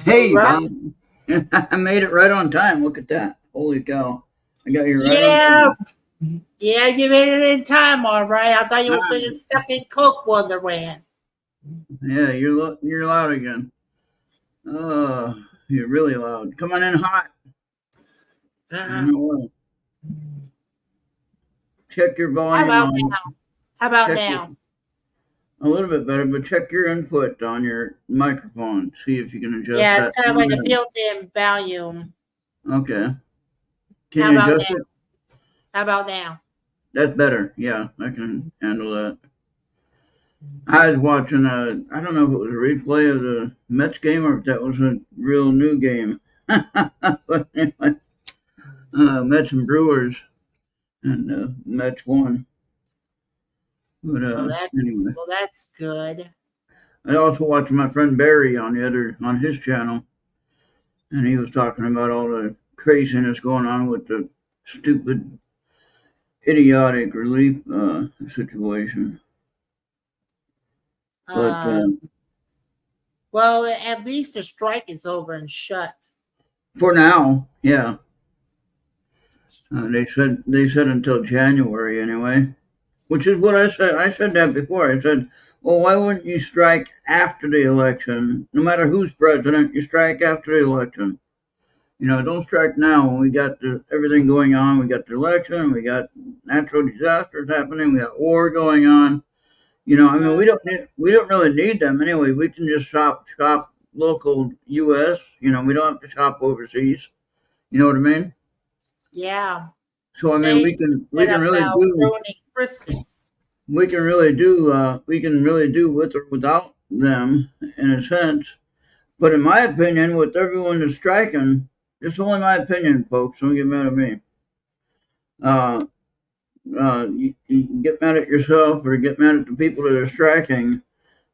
All Hey, right. Bob. I made it right on time. Look at that. Holy cow. I got you right on Yeah, time. yeah, you made it in time, all right. I thought you was Ah, gonna get stuck in Coke Wonderland. yeah, you're loud again. Oh, you're really loud. Coming in hot. I Uh-uh. don't know what. Check your How volume about on. now? How about Check your now? a little bit better, but check your input on your microphone. See if you can adjust Yeah, it's that. kind of like a built-in volume. Okay. Can How you about adjust now? it? How about now? That's better. Yeah, I can handle that. I was watching I don't know if it was a replay of the Mets game or if that was a real new game. But anyway, Mets and Brewers, and Mets won. But Well, anyway, that's good. I also watched my friend Barry on his channel, and he was talking about all the craziness going on with the stupid, idiotic relief situation. But Uh, well, at least the strike is over and shut. for now, yeah, they said until January anyway. Which is what I said. I said that before. I said, well, why wouldn't you strike after the election? No matter who's president, you strike after the election. Don't strike now when we got everything going on. We got the election, we got natural disasters happening, we got war going on. I mean, Uh, we don't really need them anyway. We can just shop local U.S. We don't have to shop overseas. You know what I mean? yeah. So I mean, Say we said can really about do ruining Christmas. we can really do with or without them in a sense. But in my opinion, with everyone that's striking, this is only my opinion, folks. Don't get mad at me. Uh, you get mad at yourself or get mad at the people that are striking.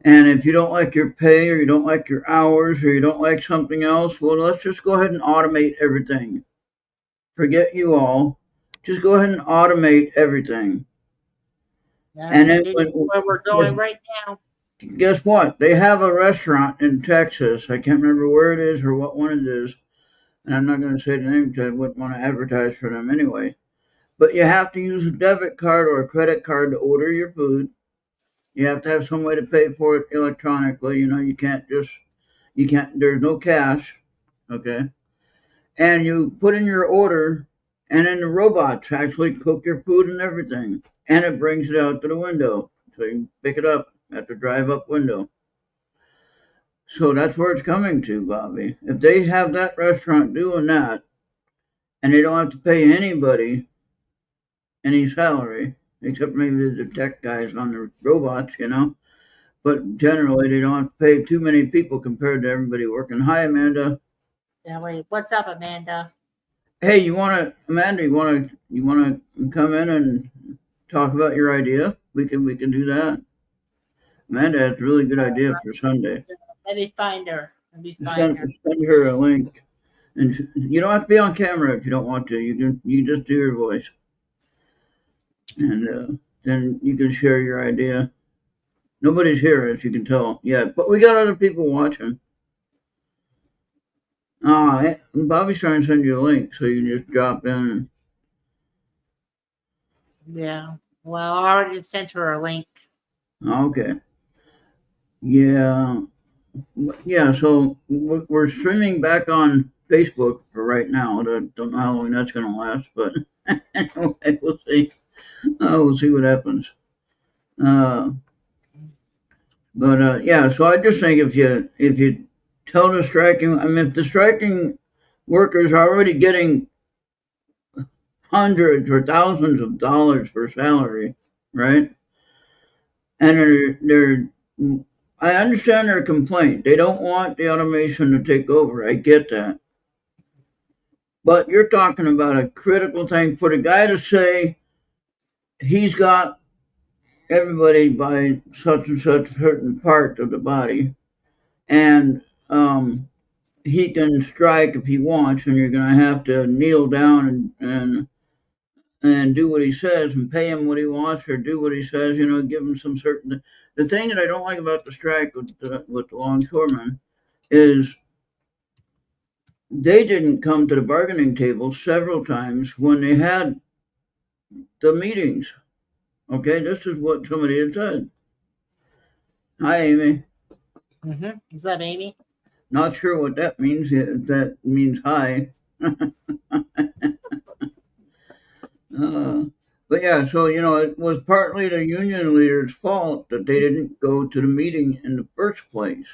And if you don't like your pay or you don't like your hours or you don't like something else, well, let's just go ahead and automate everything. Forget you all. Just go ahead and automate everything. And then This is where we're going right now. guess what? They have a restaurant in Texas. I can't remember where it is or what one it is. And I'm not going to say the name because I wouldn't want to advertise for them anyway. But you have to use a debit card or a credit card to order your food. You have to have some way to pay for it electronically. You can't, there's no cash. Okay. And you put in your order, and then the robots actually cook your food and everything. And it brings it out to the window. So you can pick it up at the drive up window. So that's where it's coming to, Bobby. If they have that restaurant doing that, and they don't have to pay anybody any salary, except maybe the tech guys on the robots. But generally, they don't have to pay too many people compared to everybody working. Hi, Amanda. Yeah, wait, what's up, Amanda? Hey, Amanda? You wanna come in and talk about your idea? We can do that. Amanda has a really good idea for Sunday. Let me find her. Let me find Send her. send her a link. And you don't have to be on camera if you don't want to. You can just do your voice, and then you can share your idea. Nobody's here, as you can tell yet, but we got other people watching. Bobby's trying to send you a link, so you can just drop in. Yeah. Well, I already sent her a link. Okay. Yeah. Yeah. So we're streaming back on Facebook for right now. I don't know how long that's going to last, but anyway, we'll see. We'll see what happens. Uh, but yeah, so I just think if you tell the striking, I mean, if the striking workers are already getting hundreds or thousands of dollars for salary, right? And I understand their complaint. They don't want the automation to take over. I get that. But you're talking about a critical thing for the guy to say he's got everybody by such and such certain part of the body, and he can strike if he wants, and you're going to have to kneel down and do what he says and pay him what he wants or do what he says. Give him some certain. The thing that I don't like about the strike with the longshoremen is they didn't come to the bargaining table several times when they had the meetings. Okay, this is what somebody had said. Hi, Amy. What's up, Amy? Not sure what that means. If that means hi. But yeah, so it was partly the union leaders' fault that they didn't go to the meeting in the first place.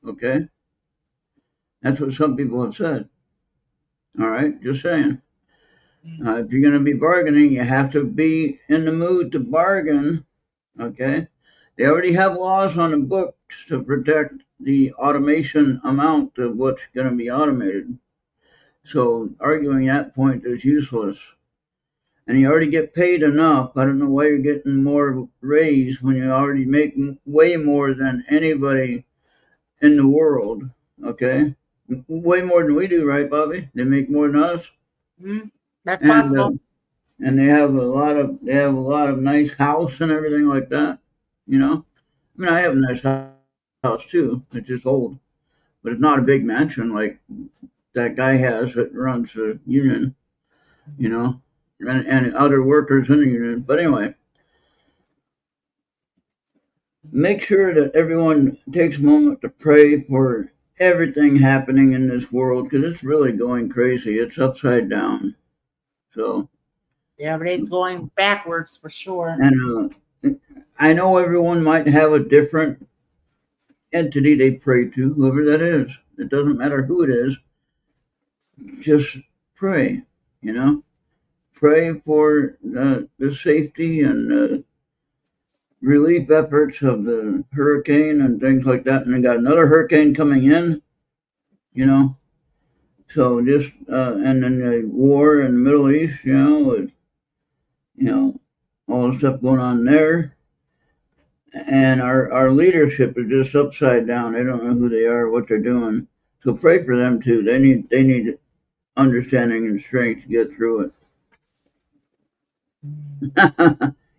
Okay, that's what some people have said. All right, just saying. If you're going to be bargaining, you have to be in the mood to bargain. Okay, they already have laws on the books to protect the automation amount of what's going to be automated. So arguing that point is useless. And you already get paid enough. I don't know why you're getting more raise when you already make way more than anybody in the world. Okay, way more than we do, right, Bobby? They make more than us, That's and possible. and they have a lot of nice house and everything like that. I mean, I have a nice house too. It's just old, but it's not a big mansion like that guy has that runs the union. You know, and other workers in the union. But anyway, make sure that everyone takes a moment to pray for everything happening in this world because it's really going crazy. It's upside down. So, Yeah, but it's going backwards for sure. and I know everyone might have a different entity they pray to, whoever that is. It doesn't matter who it is. Just pray. You know, pray for the safety and relief efforts of the hurricane and things like that. And they got another hurricane coming in. You know, so just and then the war in the Middle East. With all the stuff going on there. And our leadership is just upside down. They don't know who they are, what they're doing. So pray for them too. They need understanding and strength to get through it.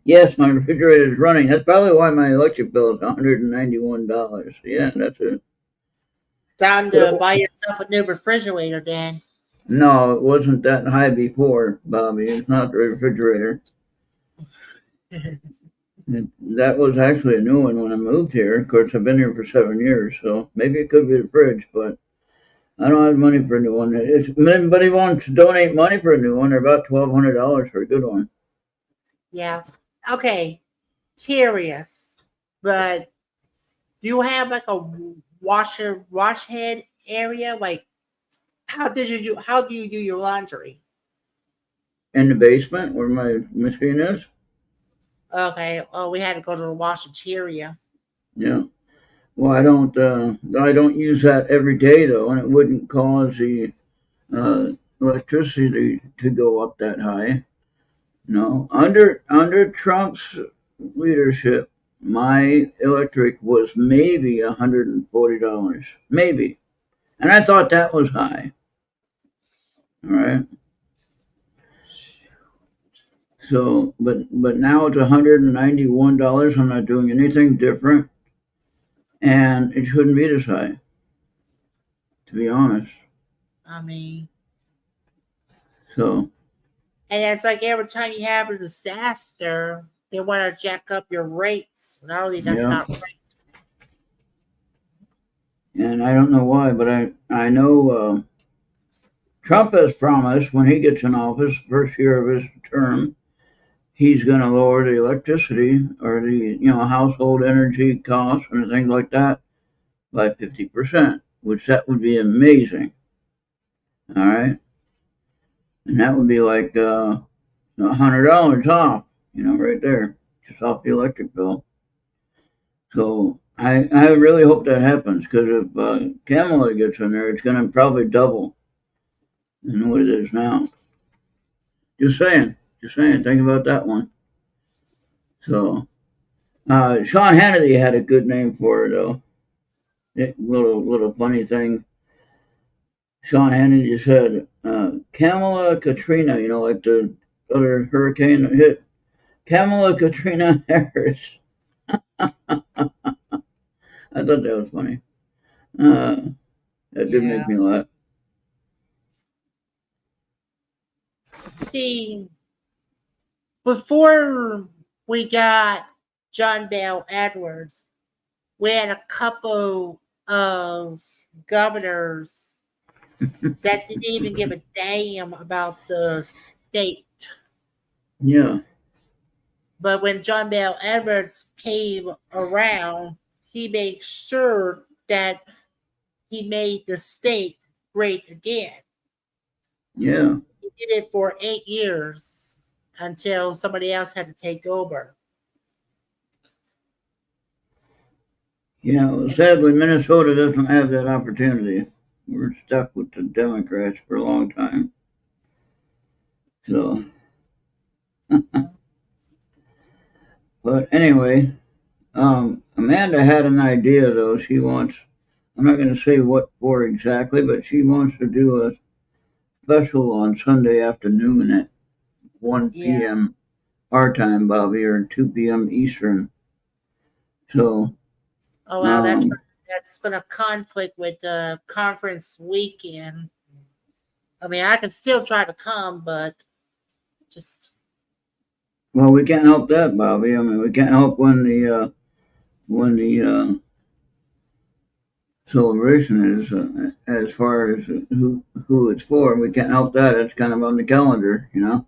Yes, my refrigerator is running. That's probably why my electric bill is $191. Yeah, that's it. Time to buy yourself a new refrigerator, Dan. No, it wasn't that high before, Bobby. It's not the refrigerator. That was actually a new one when I moved here. Of course, I've been here for 7 years, so maybe it could be the fridge, but I don't have money for a new one. If anybody wants to donate money for a new one, they're about $1,200 for a good one. Yeah. Okay. Curious, but do you have like a wash head area? Like, how do you do your laundry? In the basement where my machine is? Okay. Oh, we had to go to the washateria. Yeah. Well, I don't use that every day though, and it wouldn't cause the electricity to go up that high. No, under Trump's leadership, my electric was maybe $140, maybe, and I thought that was high. All right. So, but now it's $191. I'm not doing anything different, and it shouldn't be this high, to be honest. I mean, So, and it's like every time you have a disaster, they want to jack up your rates. Not only that's yeah, not right. and I don't know why, but I know Trump has promised when he gets in office, first year of his term, he's going to lower the electricity or the household energy costs and things like that by 50%, which that would be amazing. All right, and that would be like $100 off, right there, just off the electric bill. So I really hope that happens because if Kamala gets in there, it's going to probably double than what it is now. Just saying, think about that one. So Sean Hannity had a good name for it though. Little funny thing. Sean Hannity said Kamala Katrina, like the other hurricane that hit. Kamala Katrina Harris. I thought that was funny. That did make Yeah. me laugh. See, before we got John Bell Edwards, we had a couple of governors that didn't even give a damn about the state. Yeah, But when John Bell Edwards came around, he made sure that he made the state great again. yeah, He did it for 8 years until somebody else had to take over. yeah. Well, sadly, Minnesota doesn't have that opportunity. We're stuck with the Democrats for a long time. So, but anyway, Amanda had an idea though. She wants, I'm not going to say what for exactly, but she wants to do a special on Sunday afternoon at 1 Yeah. p.m. our time, Bobby, or 2 p.m. Eastern. So, Oh well, um, that's gonna conflict with the conference weekend. I mean, I can still try to come, but just well, we can't help that, Bobby. I mean, we can't help when the celebration is as far as who it's for. We can't help that. It's kind of on the calendar, you know.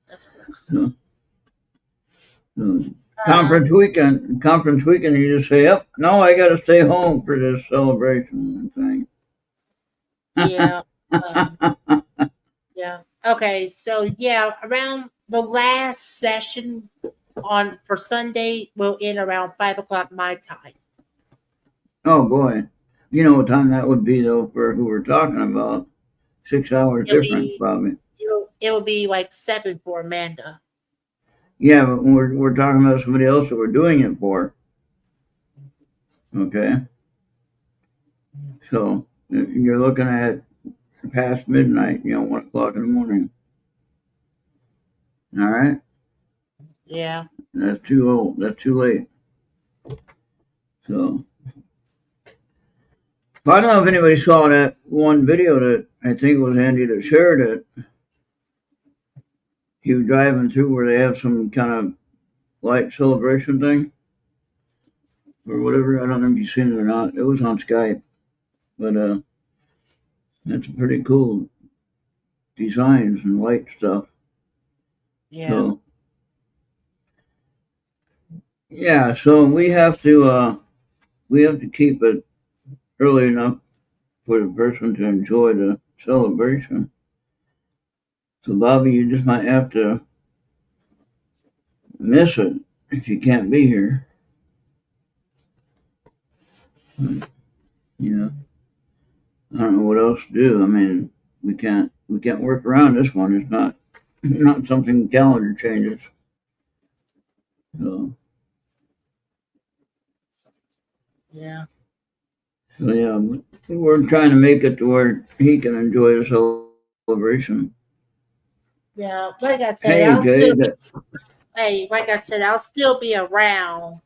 that's So, so uh, conference weekend. You just say, "Yep, no, I got to stay home for this celebration thing." yeah. Um, yeah. Okay, so yeah, around the last session on for Sunday will end around 5 o'clock my time. Oh boy, you know what time that would be though for who we're talking about. 6 hours It'll difference, be probably. it'll be like 7 for Amanda. Yeah, but when we're talking about somebody else that we're doing it for. Okay, so you're looking at past midnight. 1 o'clock in the morning. All right, Yeah. that's too old. That's too late. So I don't know if anybody saw that one video that I think it was Andy that shared it. He was driving through where they have some kind of light celebration thing or whatever. I don't know if you've seen it or not. It was on Skype, but that's pretty cool designs and light stuff. Yeah. So yeah, so we have to keep it early enough for the person to enjoy the celebration. So Bobby, you just might have to miss it if you can't be here. Yeah, I don't know what else to do. I mean, we can't work around this one. It's not something the calendar changes. So Yeah. so yeah, we're trying to make it to where he can enjoy the celebration. Yeah. Like I said, Hey Jay, like I said, I'll still be around,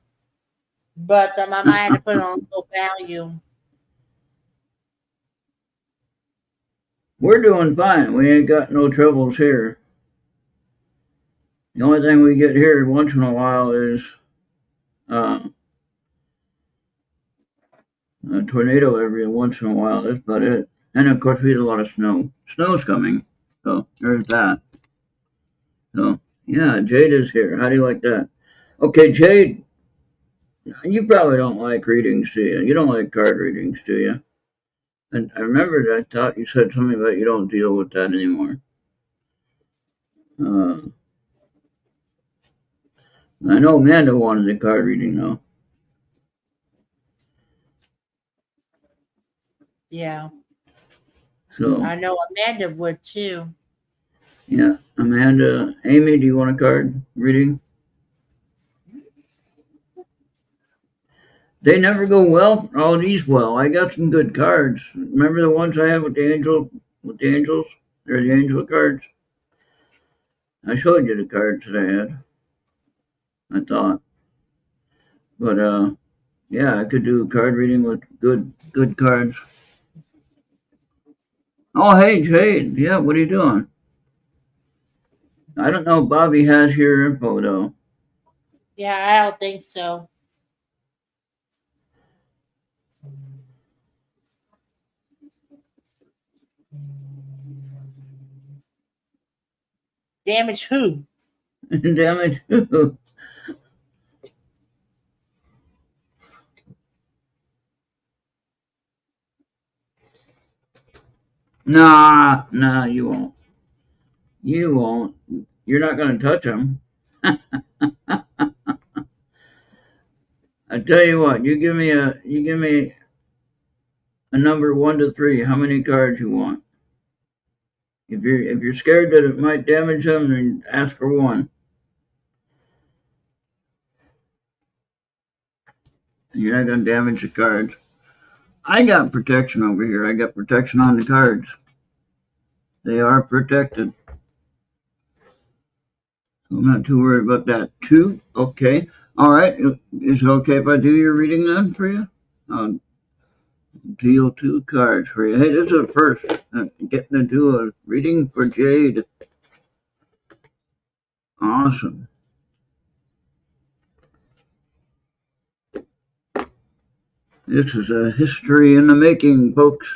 but I might have to put on low value. we're doing fine. We ain't got no troubles here. The only thing we get here once in a while is uh, a tornado every once in a while. That's about it. And of course, we get a lot of snow. Snow's coming, so there's that. So yeah, Jade is here. How do you like that? Okay, Jade, you probably don't like readings, do you? You don't like card readings, do you? And I remembered I thought you said something about you don't deal with that anymore. Uh, I know Amanda wanted the card reading though. Yeah. So I know Amanda would too. yeah, Amanda, Amy, do you want a card reading? They never go well. Oh, these well. I got some good cards. Remember the ones I had with the angels? They're the angel cards. I showed you the cards that I had. I thought, but yeah, I could do a card reading with good cards. Oh, hey, Jade. Yeah, what are you doing? I don't know if Bobby has your info, though. Yeah, I don't think so. Damage who? Damn it. Nah, you won't. You won't. You're not going to touch him. I tell you what, you give me a number 1 to 3. How many cards you want? If you're scared that it might damage them, then ask for 1. You're not going to damage the cards. I got protection over here. I got protection on the cards. They are protected. I'm not too worried about that. 2, okay. All right. Is it okay if I do your reading then for you? I'll deal 2 cards for you. Hey, this is a first. Getting to do a reading for Jade. Awesome. This is a history in the making, folks.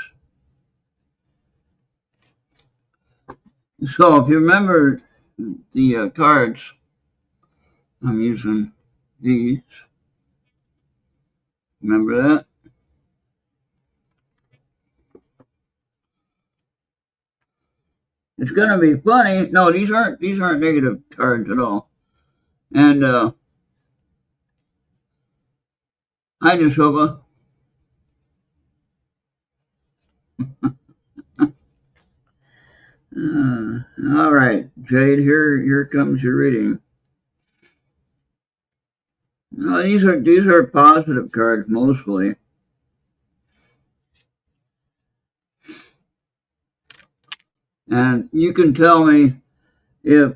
So if you remember the cards, I'm using these. Remember that? It's gonna be funny. No, these aren't negative cards at all. And hi, Nishova. All right, Jade. Here comes your reading. No, these are positive cards mostly, and you can tell me if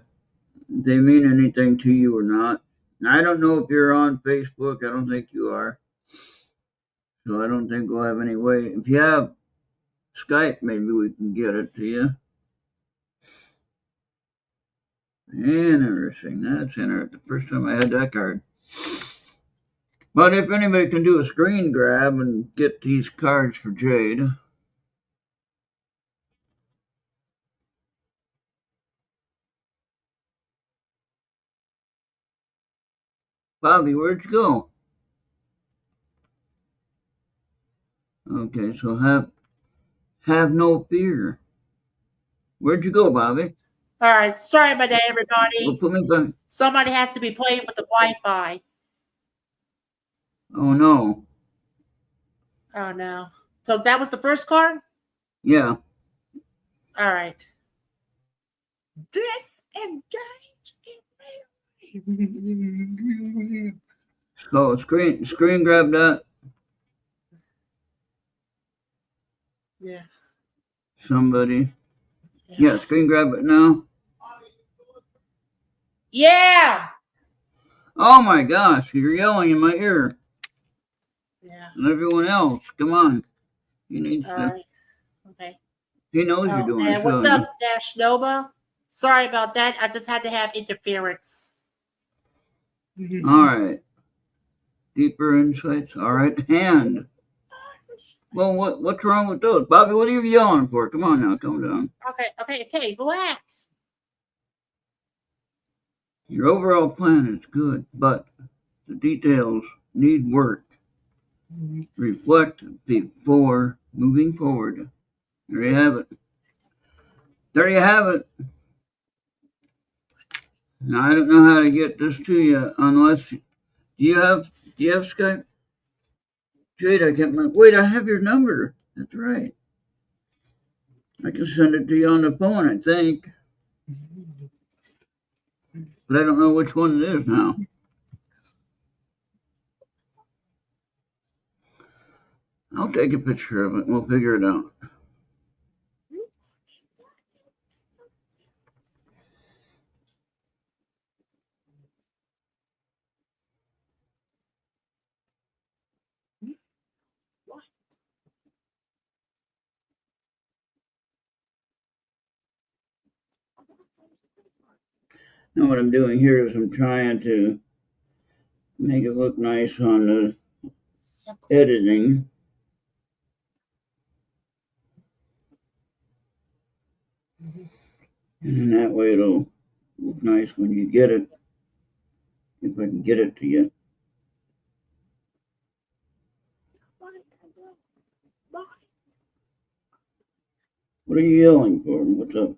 they mean anything to you or not. I don't know if you're on Facebook. I don't think you are, so I don't think we'll have any way. If you have Skype, maybe we can get it to you. Interesting. That's interesting. The first time I had that card. But if anybody can do a screen grab and get these cards for Jade. Bobby, where'd you go? Okay, so have no fear. Where'd you go, Bobby? All right, sorry about that, Well, everybody. put me back. Somebody has to be playing with the Wi-Fi. Oh no. Oh no! So that was the first card. Yeah. All right. Disengage. So screen grab that. Yeah. Somebody. Yeah. Yeah, screen grab it now. Yeah. Oh my gosh, you're yelling in my ear. Yeah. And everyone else, come on. He needs All to. right. Okay. He knows you're Oh, doing a and show. what's up, Dash Nova? Sorry about that. I just had to have interference. All right. Deeper insights. All right. Hand. Well, what's wrong with those, Bobby? What are you yelling for? Come on now, calm down. Okay. Relax. Your overall plan is good, but the details need work. Reflect before moving forward. There you have it. There you have it. Now I don't know how to get this to you unless do you have Skype? Jade, I can't wait, I have your number. That's right. I can send it to you on the phone, I think. But I don't know which one it is now. I'll take a picture of it and we'll figure it out. Now what I'm doing here is I'm trying to make it look nice on the editing. And that way it'll look nice when you get it. If I can get it to you. What are you yelling for? What's up?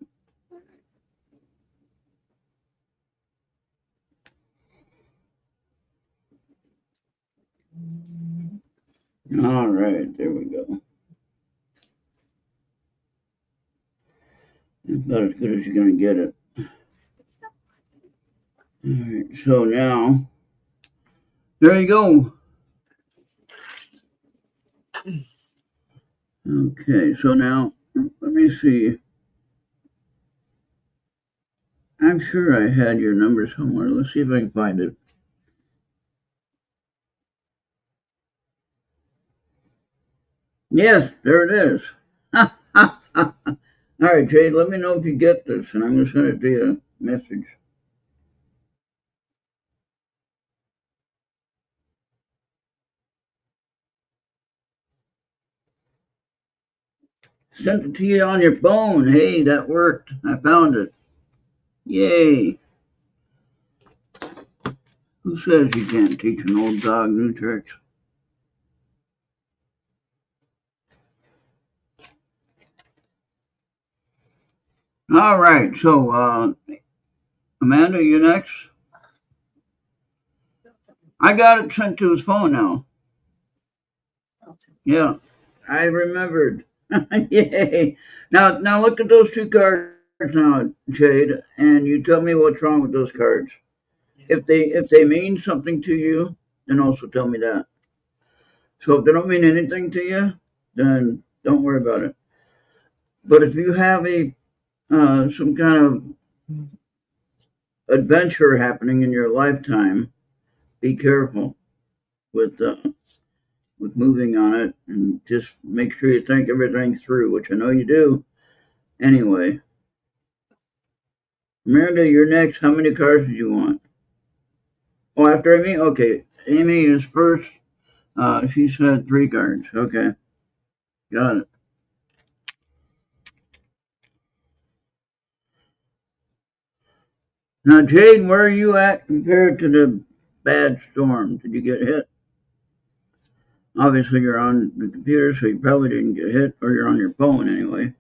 All right, there we go. It's about as good as you're going to get it. All right, so now, there you go. Okay, so now, let me see. I'm sure I had your number somewhere. Let's see if I can find it. Yes, there it is. All right, Jade, let me know if you get this, and I'm going to send it to you a message. Sent it to you on your phone. Hey, that worked. I found it. Yay. Who says you can't teach an old dog new tricks? All right, so Amanda, you next? I got it sent to his phone now. Yeah, I remembered. Yay. Now look at those two cards now, Jade, and you tell me what's wrong with those cards. If they mean something to you, then also tell me that. So if they don't mean anything to you, then don't worry about it. But if you have a some kind of adventure happening in your lifetime, be careful with moving on it, and just make sure you think everything through, which I know you do. Anyway, Miranda, you're next. How many cards do you want? Oh, after Amy? Okay, Amy is first. She said 3 cards. Okay, got it. Now, Jade, where are you at compared to the bad storm? Did you get hit? Obviously, you're on the computer, so you probably didn't get hit, or you're on your phone anyway.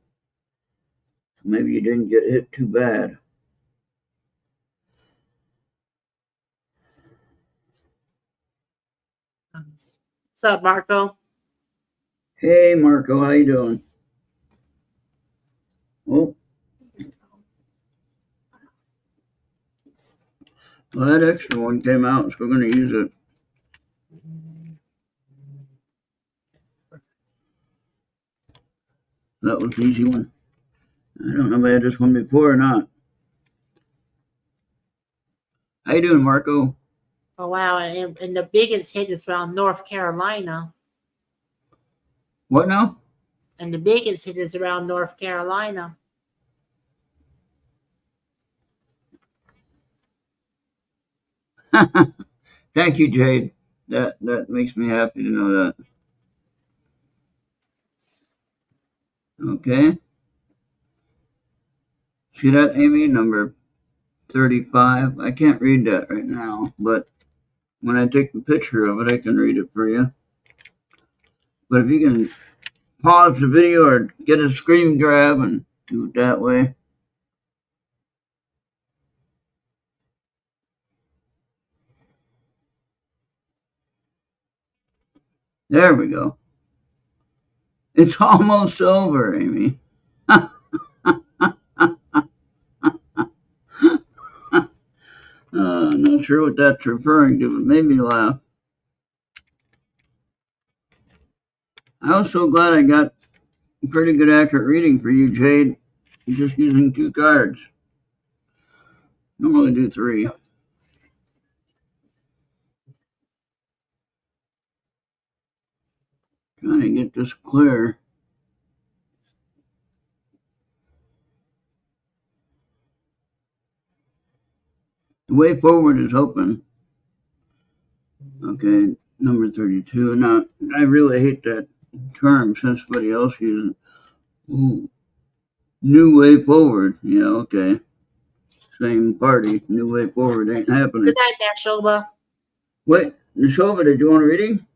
So maybe you didn't get hit too bad. What's up, Marco? Hey, Marco, how you doing? Oh, well, that extra one came out, so we're going to use it. That was the easy one. I don't know if I had this one before or not. How you doing, Marco? Oh wow! And the biggest hit is around North Carolina. What now? And the biggest hit is around North Carolina. Thank you, Jade. That makes me happy to know that. Okay. See that, Amy? Number 35. I can't read that right now, but when I take the picture of it, I can read it for you. But if you can pause the video or get a screen grab and do it that way. There we go. It's almost over, Amy. I'm not sure what that's referring to, but made me laugh. I was so glad I got a pretty good accurate reading for you, Jade, just using 2 cards. Normally do 3. Trying to get this clear. The way forward is open. Okay, number 32. Now, I really hate that term since somebody else uses it. Ooh, new way forward. Yeah, okay. Same party. New way forward ain't happening. Good night, there, Shoba. Wait, Nishova, did you want a reading?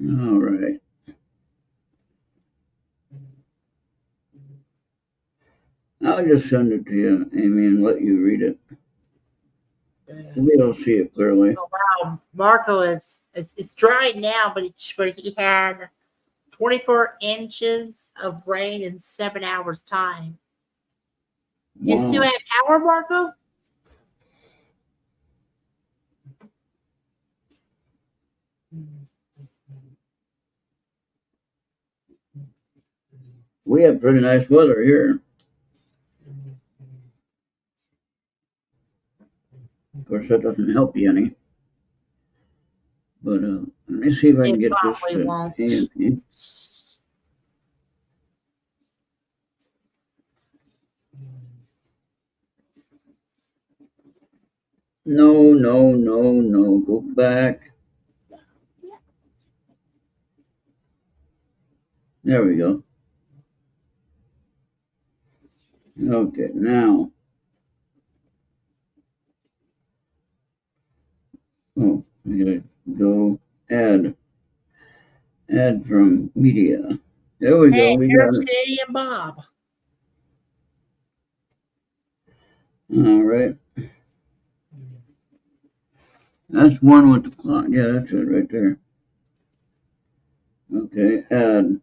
All right. I'll just send it to you, Amy, and let you read it. We don't see it clearly. Oh, wow, Marco it's dry now, but he had 24 inches of rain in 7 hours time. You still Wow. have power, Marco? We have pretty nice weather here. Of course, that doesn't help you any. But let me see if I can It get this probably to won't. Amy. No, no, no, no. Go back. There we go. Okay, now. Oh, I gotta go add. Add from media. There we go. Hey, We got there's it. Canadian Bob. All right. That's one with the clock. Yeah, that's it right there. Okay, add.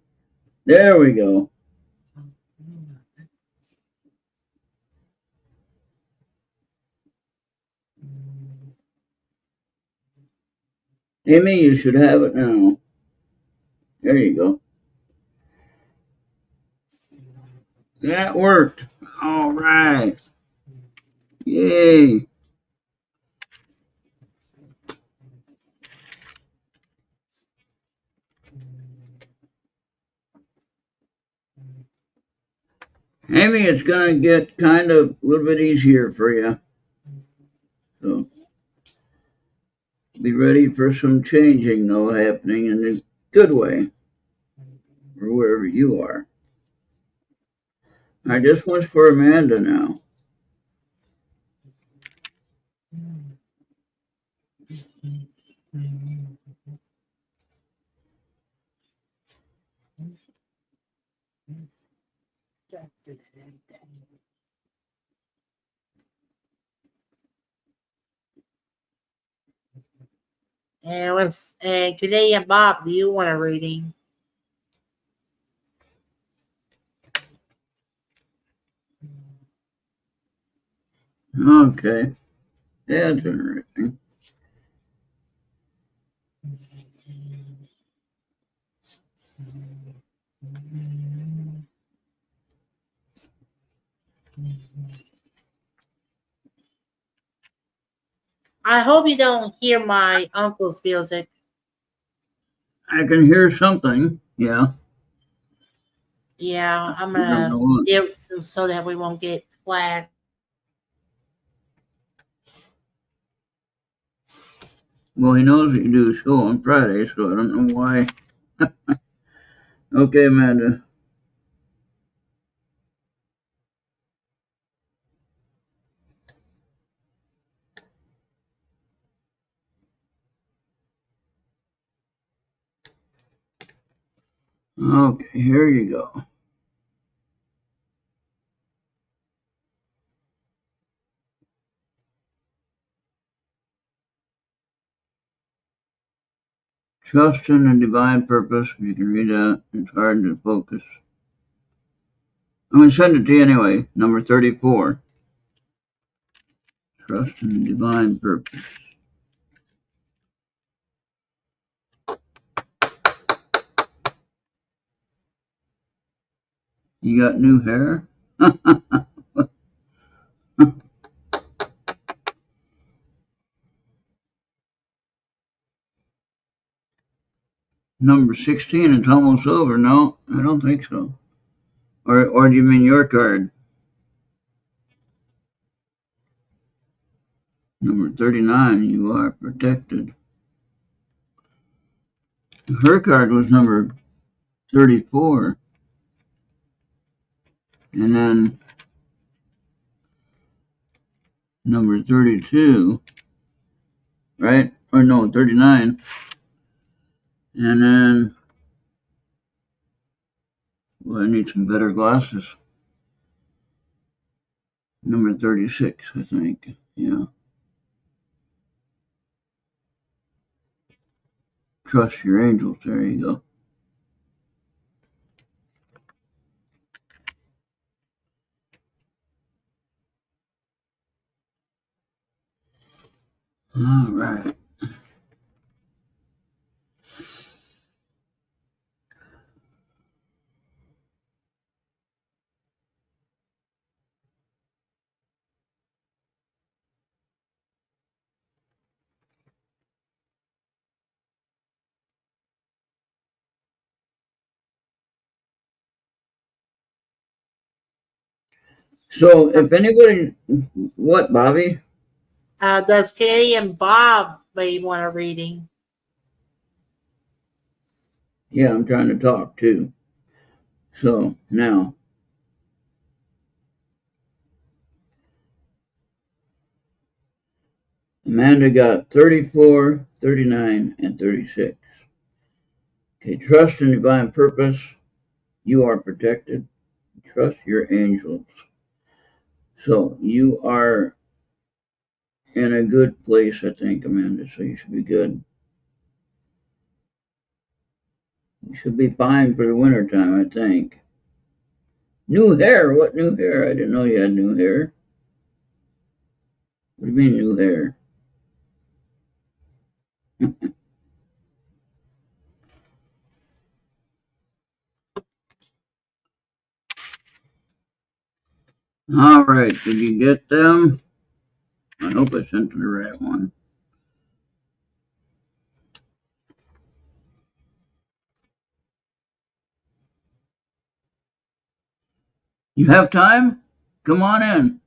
There we go. Amy, you should have it now. There you go. That worked. All right. Yay. Amy, it's going to get kind of a little bit easier for you. So be ready for some changing, though, happening in a good way, or wherever you are. I just went for Amanda now. And Canadian Bob, do you want a reading? Okay. That's interesting. I hope you don't hear my uncle's music. I can hear something. Yeah. Yeah, I'm I don't know gonna what. do so that we won't get flagged. Well, he knows that you do a show on Friday, so I don't know why. Okay, Amanda. Okay, here you go. Trust in the divine purpose. You can read that. It's hard to focus. I'm going to send it to you anyway. Number 34. Trust in the divine purpose. You got new hair? Number 16, it's almost over. No, I don't think so. Or do you mean your card? Number 39, you are protected. Her card was number 34. And then number 32, right? Or no, 39. And then, well, I need some better glasses. Number 36, I think. Yeah. Trust your angels. There you go. All right. So if anybody, what, Bobby? Does Katie and Bob may want a reading? Yeah, I'm trying to talk too. So now, Amanda got 34, 39, and 36. Okay, trust in divine purpose. You are protected. Trust your angels. So you are in a good place, I think, Amanda. So you should be good. You should be fine for the winter time, I think. New hair? What new hair? I didn't know you had new hair. What do you mean new hair? All right, did you get them? I hope I sent the right one. You have time? Come on in.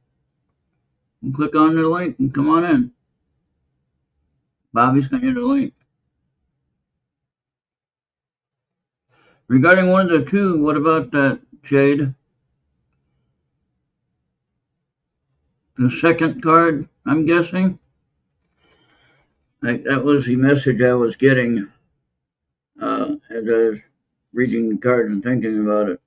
And click on the link and come on in. Bobby's sent you the link. Regarding one of the two, what about that, Jade? The second card, I'm guessing? That was the message I was getting as I was reading the card and thinking about it.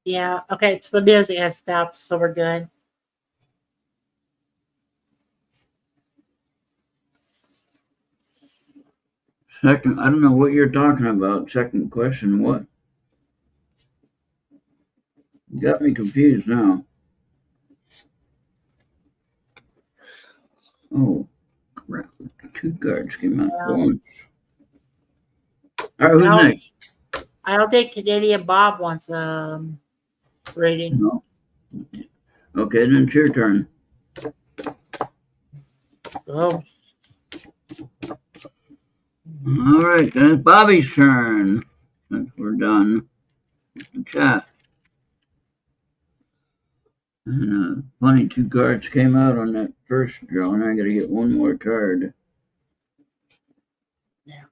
Yeah. Okay. So the music has stopped, so we're good. Second, I don't know what you're talking about. Second question, what? You got me confused now. Oh, crap. Two cards came out at once. All right, who's next? I don't think Canadian Bob wants reading. No. Okay, then it's your turn. So. All right, then it's Bobby's turn. Since we're done with the chat. And funny, two cards came out on that first draw, and I got to get one more card. Yeah.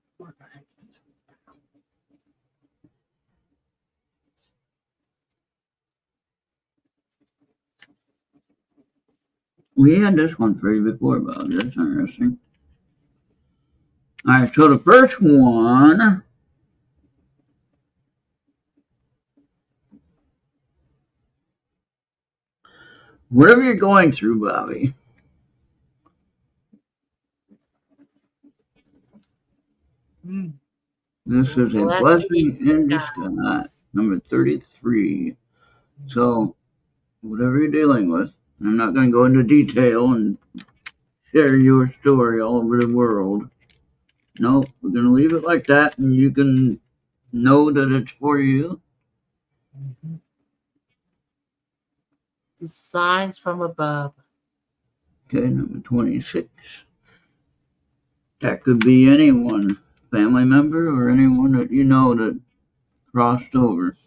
We had this one for you before, Bob. That's interesting. All right, so the first one. Whatever you're going through, Bobby, this is a blessing in disguise. Number 33. So, whatever you're dealing with, I'm not going to go into detail and share your story all over the world. No, we're going to leave it like that, and you can know that it's for you. The signs from above. Okay, number 26. That could be anyone, family member or anyone that you know that crossed over.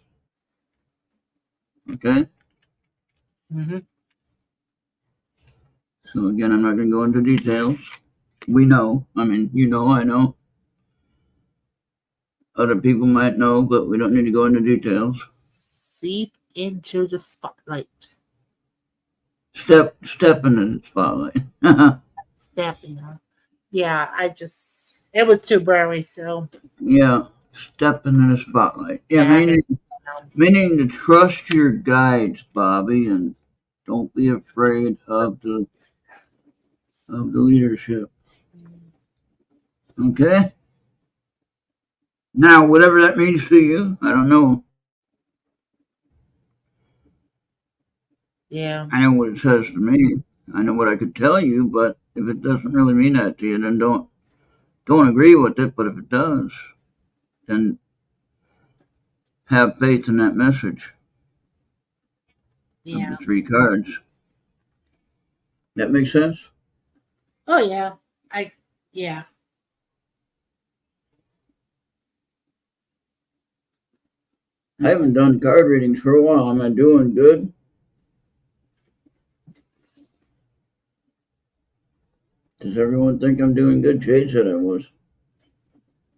Okay? Mm-hmm. So again, I'm not going to go into details. We know. I mean, you know, I know. Other people might know, but we don't need to go into details. Seep into the spotlight. Step into the spotlight. Stepping on. Yeah, it was too blurry, so Yeah, step into the spotlight. Yeah, yeah, meaning to trust your guides, Bobby, and don't be afraid of the leadership. Okay? Now, whatever that means to you, I don't know. yeah, I know what it says to me. I know what I could tell you, but if it doesn't really mean that to you, then don't agree with it. But if it does, then have faith in that message of the yeah. 3 cards. That makes sense? Oh yeah, I yeah. I haven't done card readings for a while. Am I doing good? Does everyone think I'm doing good? Jade said I was.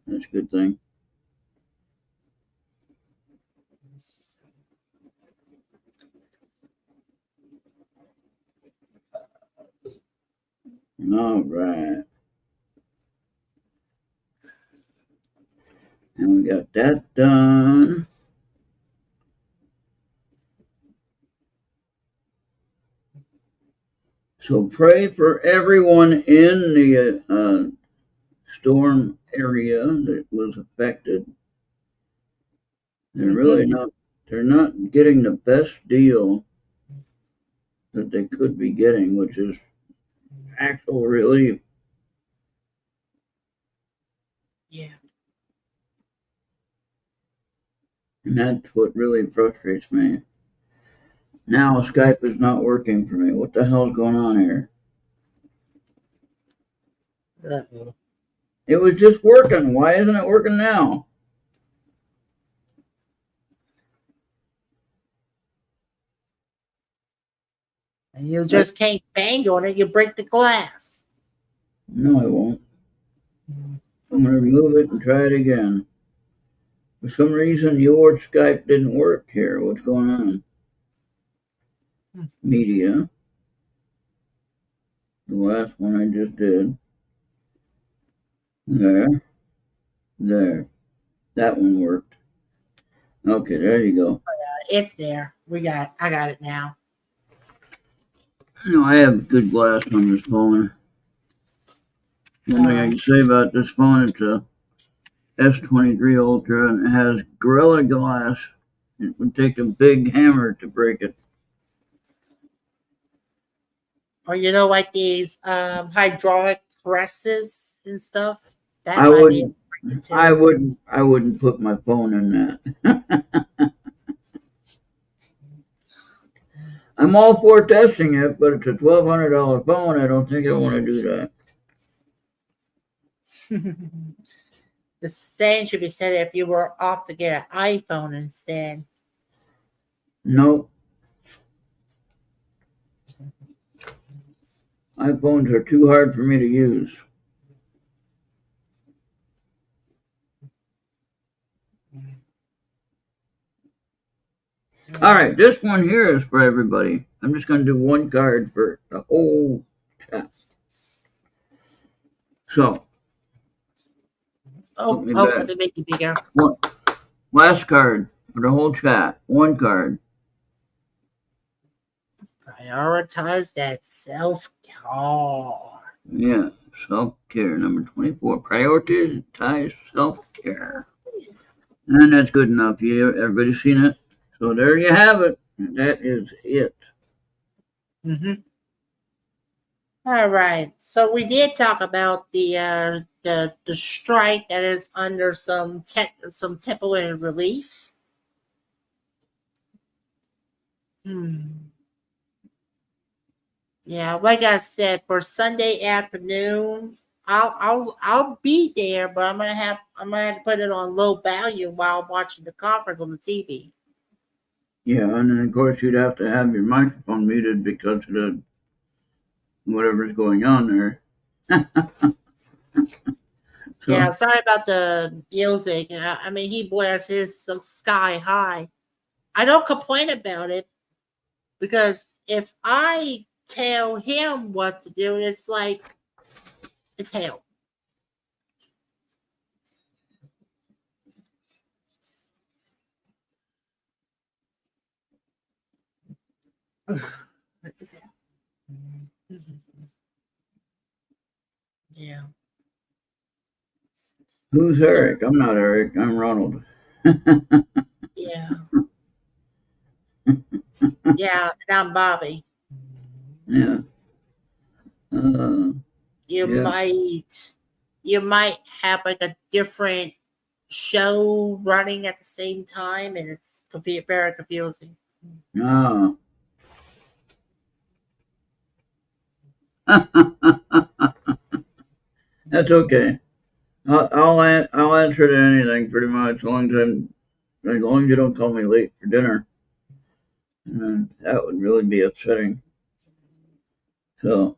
That's a good thing. All right. And we got that done. So pray for everyone in the storm area that was affected. They're really not. They're not getting the best deal that they could be getting, which is actual relief. Yeah. And that's what really frustrates me. Now Skype is not working for me. What the hell's going on here? Uh-oh. It was just working. Why isn't it working now? And you just can't bang on it, you break the glass. No, I won't. I'm going to remove it and try it again. For some reason, your Skype didn't work here. What's going on? Media. The last one I just did. There. There. That one worked. Okay, there you go. It's there. I got it now. I have good glass on this phone. One thing I can say about this phone, it's a S23 Ultra and it has Gorilla Glass. It would take a big hammer to break it. Or like these hydraulic presses and stuff. That I might be wouldn't. I wouldn't put my phone in that. I'm all for testing it, but it's a $1,200 phone. I don't think I want to do that. The same should be said if you were off to get an iPhone instead. Nope. iPhones are too hard for me to use. All right, this one here is for everybody. I'm just going to do one card for the whole chat. So, let me make it bigger. Last card for the whole chat. One card. Prioritize that self-care. Yeah, self-care. Number 24. Prioritize self-care. And that's good enough. Everybody seen it? So there you have it. That is it. All right. So we did talk about the strike that is under some temporary relief. Yeah, like I said, for Sunday afternoon, I'll be there, but I'm gonna have to put it on low value while I'm watching the conference on the TV. Yeah, and then of course you'd have to have your microphone muted because of the whatever's going on there. Yeah, So sorry about the music. I mean, he blares his so sky high. I don't complain about it because if I tell him what to do, it's like it's hell. It's hell. Yeah. who's So Eric? I'm not Eric. I'm Ronald. yeah, yeah, and I'm Bobby. Yeah. Uh, You yeah. might you might have like a different show running at the same time, and it's very confusing. Ah. That's okay. I'll answer to anything pretty much as long as you don't call me late for dinner. That would really be upsetting. So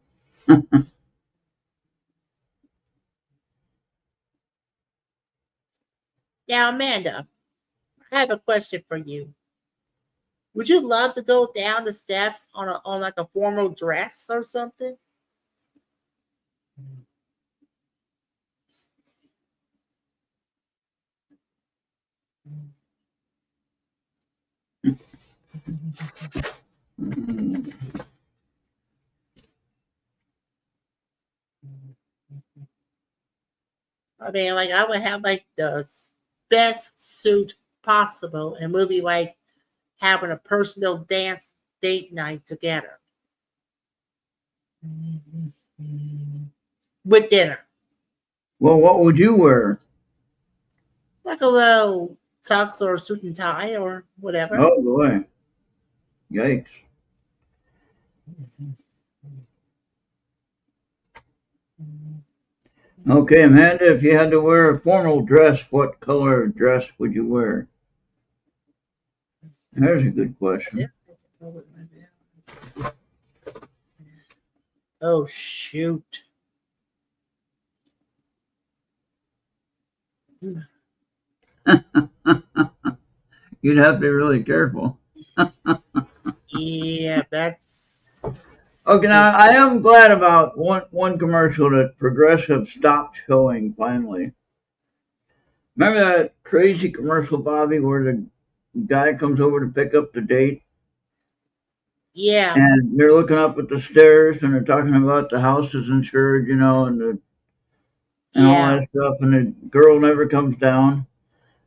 Now, Amanda, I have a question for you. Would you love to go down the steps on like a formal dress or something? mm, I mean, like I would have like the best suit possible, and we'll be like having a personal dance date night together with dinner, well, what would you wear? like a little tux or a suit and tie or whatever. Oh boy, yikes. Okay, Amanda, if you had to wear a formal dress, what color dress would you wear? There's a good question. Oh shoot! You'd have to be really careful. Yeah, that's Okay, now I am glad about one commercial that Progressive stopped showing finally. Remember that crazy commercial, Bobby, where the guy comes over to pick up the date yeah, and they're looking up at the stairs and they're talking about the house is insured, and all yeah. that stuff, and the girl never comes down.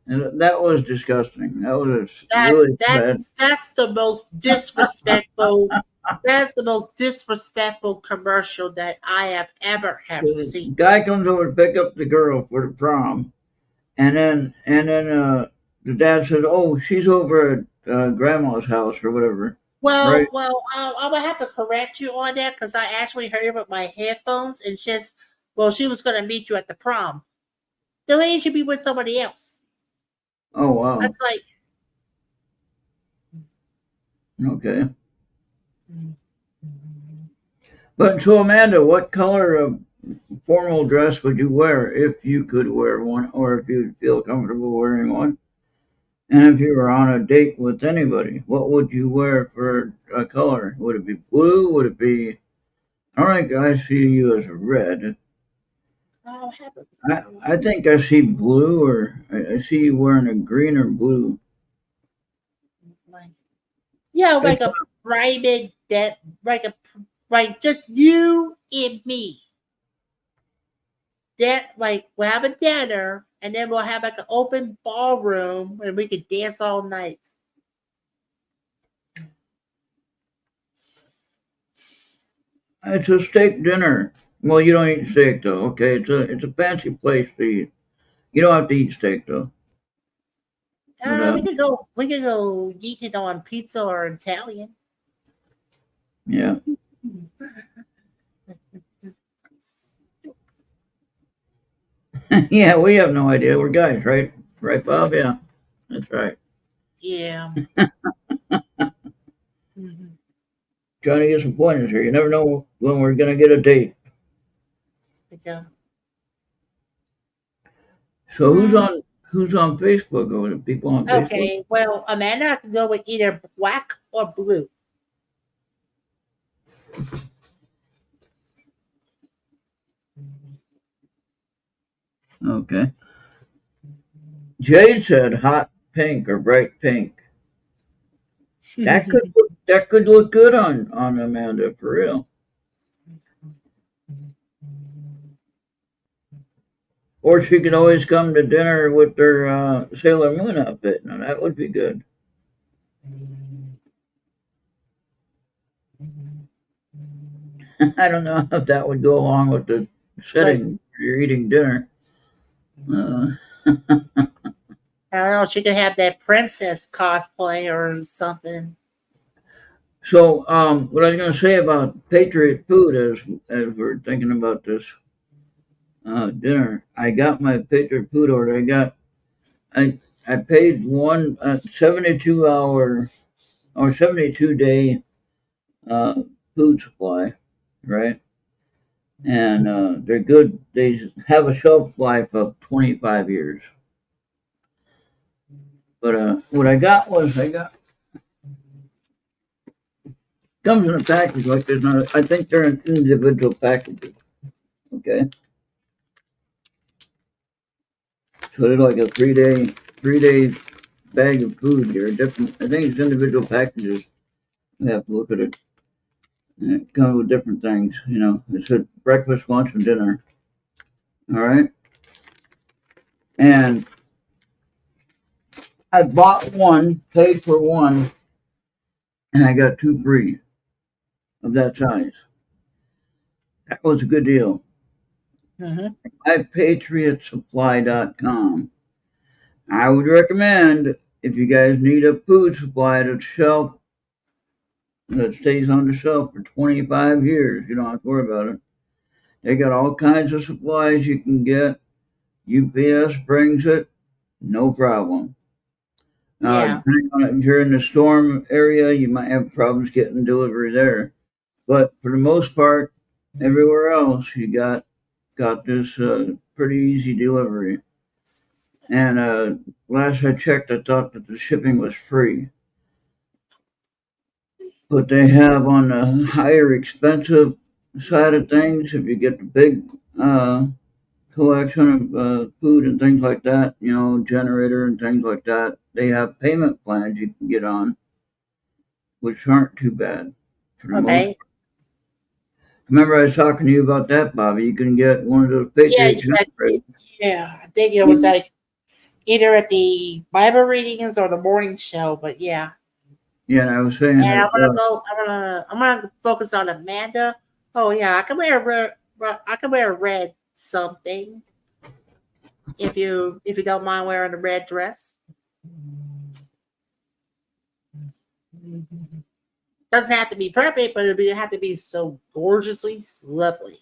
And that was disgusting. That was That really bad. that's the most disrespectful. That's the most disrespectful commercial that I have The seen. guy comes over to pick up the girl for the prom, and then the dad says, "Oh, she's over at grandma's house or whatever." Right? I would have to correct you on that because I actually heard it with my headphones, and she was going to meet you at the prom. The lady should be with somebody else. Oh wow. That's like, Okay. But so Amanda, what color of formal dress would you wear if you could wear one, or if you'd feel comfortable wearing one? And if you were on a date with anybody, what would you wear for a color? Would it be blue? Would it be? I don't think I see you as red. oh, heaven. I think I see blue, or I see you wearing a green or blue. Like, yeah, It's, like a private that, like just you and me. That like we'll have a dinner and then we'll have like an open ballroom and we could dance all night. it's a steak dinner. Well, you don't eat steak though. Okay, it's a fancy place to eat. You don't have to eat steak though. But We could go eat it on pizza or Italian. yeah. Yeah, we have no idea. We're guys, right? Right, Bob? Yeah, that's right. Yeah. Mhm. Trying to get some pointers here. You never know when we're gonna get a date. Okay. So Mm, who's on Facebook? Or the people on Facebook? okay. Well, Amanda, I can go with either black or blue. Okay. Jade said hot pink or bright pink. That could look good on Amanda for real. Or she could always come to dinner with her Sailor Moon outfit. Now that would be good. I don't know if that would go along with the Like, setting you're eating dinner. Uh, I don't know. She could have that princess cosplay or something. so what I was going to say about Patriot food as we're thinking about this dinner, I got my Patriot food order. I I paid one 72 hour or 72 day uh, food supply, right? And they're good. They have a shelf life of 25 years. But what I got was I got comes in a package like this. Now, I think they're in individual packages. Okay, so they're like a 3 day bag of food. They're different. I think it's individual packages. We have to look at it. And it comes with different things. You know, it's a breakfast, lunch, and dinner. All right, and I bought one, paid for one, and I got two free of that size. That was a good deal. Hmm. MyPatriotSupply.com. I would recommend if you guys need a food supply that stays on the shelf for 25 years, you don't have to worry about it. They got all kinds of supplies you can get. UPS brings it, no problem. Yeah. Depending on if you're in the storm area, you might have problems getting delivery there. But for the most part, everywhere else, you got this pretty easy delivery. And last I checked, I thought that the shipping was free. But they have on the higher expensive side of things, if you get the big uh, collection of food and things like that, you know, generator and things like that, they have payment plans you can get on, which aren't too bad for the most. Okay. Remember, I was talking to you about that, Bobby. You can get one of those Yeah. Patriot generators. Yeah. I think it was You, like either at the Bible readings or the morning show, but yeah. yeah, and I was saying And that. I'm gonna focus on Amanda. Oh yeah, I can wear I can wear a red something if you don't mind wearing a red dress. Doesn't have to be perfect, but it have to be so gorgeously lovely.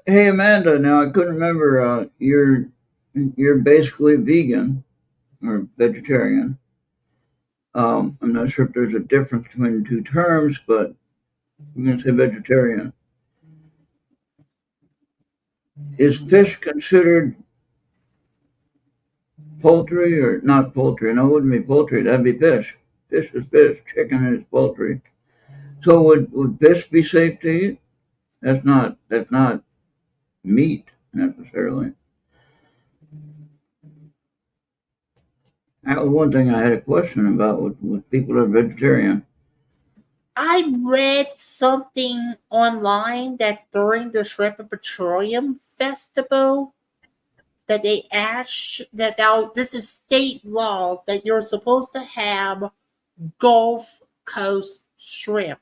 Hey, Amanda. Now I couldn't remember. You're basically vegan or vegetarian. I'm not sure if there's a difference between the two terms, but I'm going to say vegetarian. Is fish considered poultry or not poultry? No, it wouldn't be poultry. That'd be fish. Fish is fish. Chicken is poultry. So would fish be safe to eat? That's not meat necessarily. That was one thing I had a question about with people that are vegetarian. I read something online that during the Shrimp and Petroleum Festival that they asked that now this is state law that you're supposed to have Gulf Coast shrimp.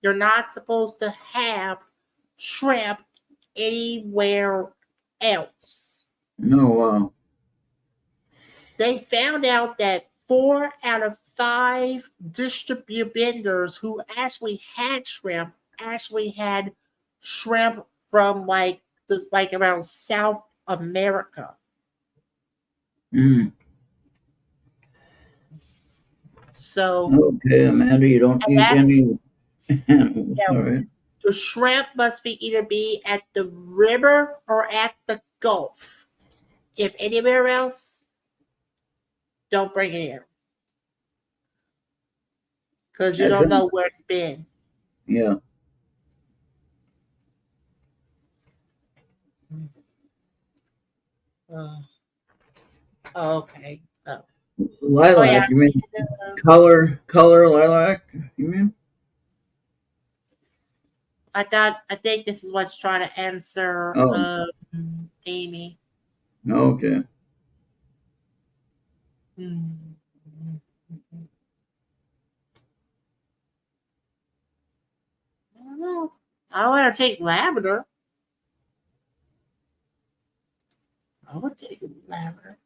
You're not supposed to have shrimp anywhere else. No, They found out that 4 out of 5 distributors who actually had shrimp actually had shrimp from like around South America. Mm. So Okay, Amanda, you don't and eat that's any animals, yeah, all right? the shrimp must be either be at the river or at the Gulf. If anywhere else, don't bring it here because you That's don't it. know where it's been. Yeah. Uh, okay. Oh yeah. Lilac, you mean color lilac, you mean? I think this is what's trying to answer Oh, Amy. okay. Hmm. I don't know. I want to take lavender. I would take lavender.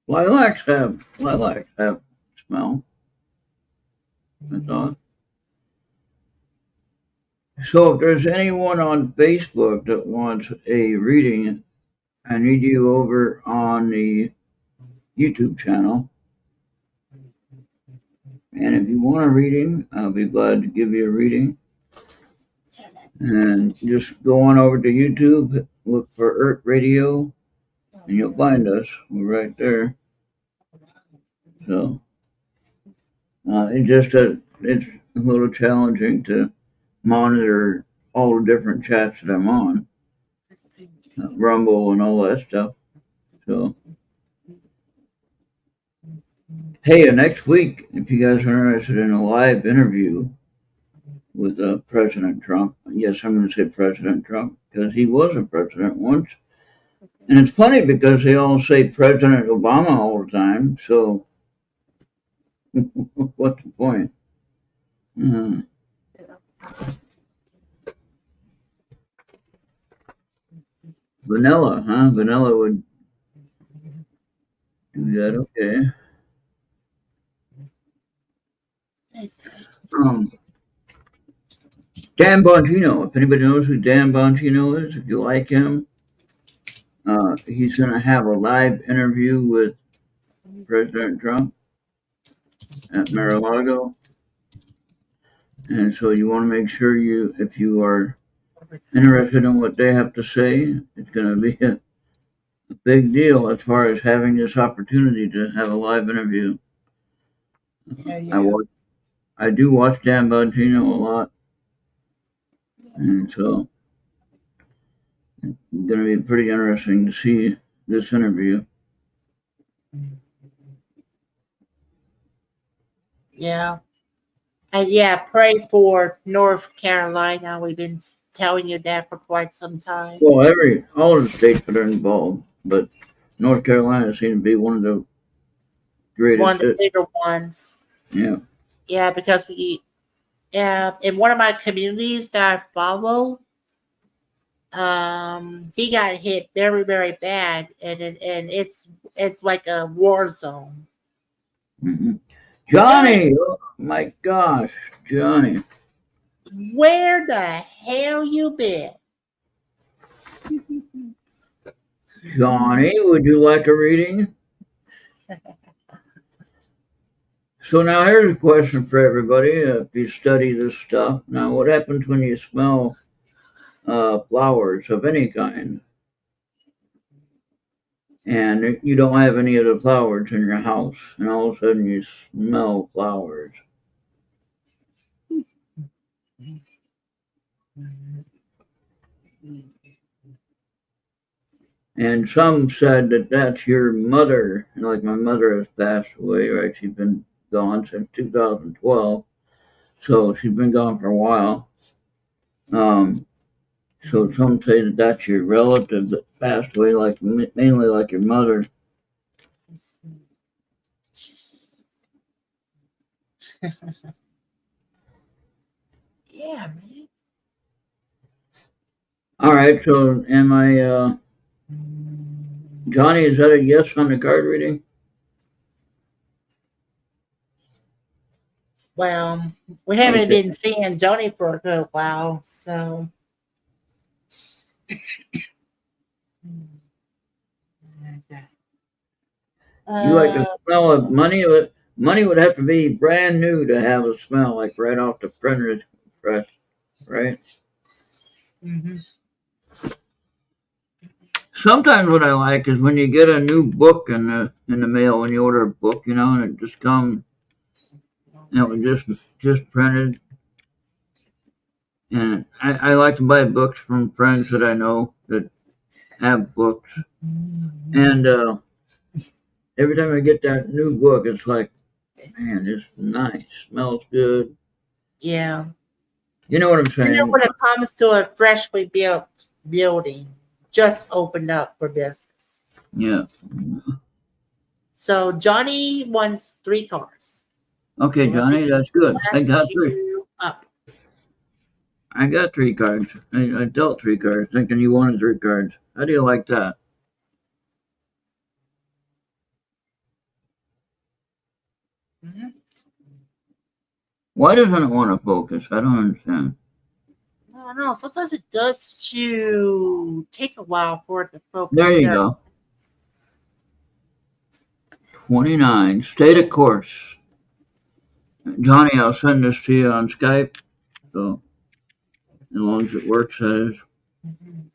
Lilacs have smell, I Hmm. thought. So if there's anyone on Facebook that wants a reading, I need you over on the YouTube channel. And if you want a reading, I'll be glad to give you a reading. And just go on over to YouTube, look for Errt Radio, and you'll find us. We're right there. So it's a little challenging to monitor all the different chats that I'm on, Rumble and all that stuff. So hey, next week, if you guys are interested in a live interview with President Trump, yes, I'm going to say President Trump because he was a president once. And it's funny because they all say President Obama all the time. So what's the point? Uh, Vanilla, huh? Vanilla would do that. Okay. Um, Dan Bongino. If anybody knows who Dan Bongino is, if you like him, he's going to have a live interview with President Trump at Mar-a-Lago. And so you want to make sure if you are interested in what they have to say, it's going to be a big deal as far as having this opportunity to have a live interview. Yeah, I yeah. watch, I do watch Dan Bongino a lot, and so it's going to be pretty interesting to see this interview. Yeah. And yeah, pray for North Carolina. We've been telling you that for quite some time. Well, all of the states that are involved, but North Carolina seems to be one of the One greatest of the hits. bigger ones. Yeah. Yeah, because in one of my communities that I follow, he got hit very, very bad, and it's like a war zone. Hmm. Johnny, Johnny, oh my gosh, Johnny. where the hell you been? Johnny, would you like a reading? So now here's a question for everybody. If you study this stuff, now what happens when you smell flowers of any kind, and you don't have any of the flowers in your house, and all of a sudden you smell flowers? And some said that that's your mother. Like my mother has passed away, right? She's been gone since 2012, so she's been gone for a while. Um, so some say that that's your relative that passed away, like mainly like your mother. Yeah, man. All right, so am I, Johnny, is that a yes on the card reading? Well, we haven't Okay. been seeing Johnny for a good while, so. You like the Uh, smell of money? Money would have to be brand new to have a smell like right off the printer's press, right? mhm. Sometimes what I like is when you get a new book in the mail when you order a book, you know, and it just comes and it was just printed. And I like to buy books from friends that I know that have books. And every time I get that new book, it's like, man, it's nice, smells good. Yeah. You know what I'm saying? When it comes to a freshly built building, just opened up for business. Yeah. So Johnny wants 3 cars. Okay, So let me Johnny, that's good. match you up. I got 3 cards. I dealt 3 cards, thinking you wanted 3 cards. How do you like that? Mhm. Why doesn't it want to focus? I don't understand. I don't know. Sometimes it does to take a while for it to There focus. you There. go. 29. Stay the course. Johnny, I'll send this to you on Skype. So, as long as it works, that is. Mhm.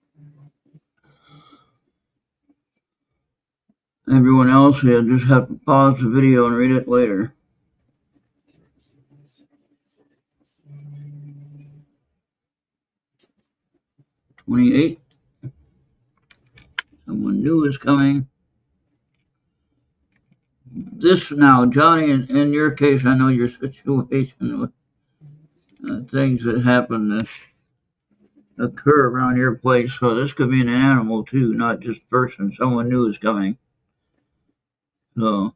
Everyone else, you'll just have to pause the video and read it later. 28. Someone new is coming. This now, Johnny, in your case, I know your situation with things that happen that occur around your place. So this could be an animal too, not just person. Someone new is coming. So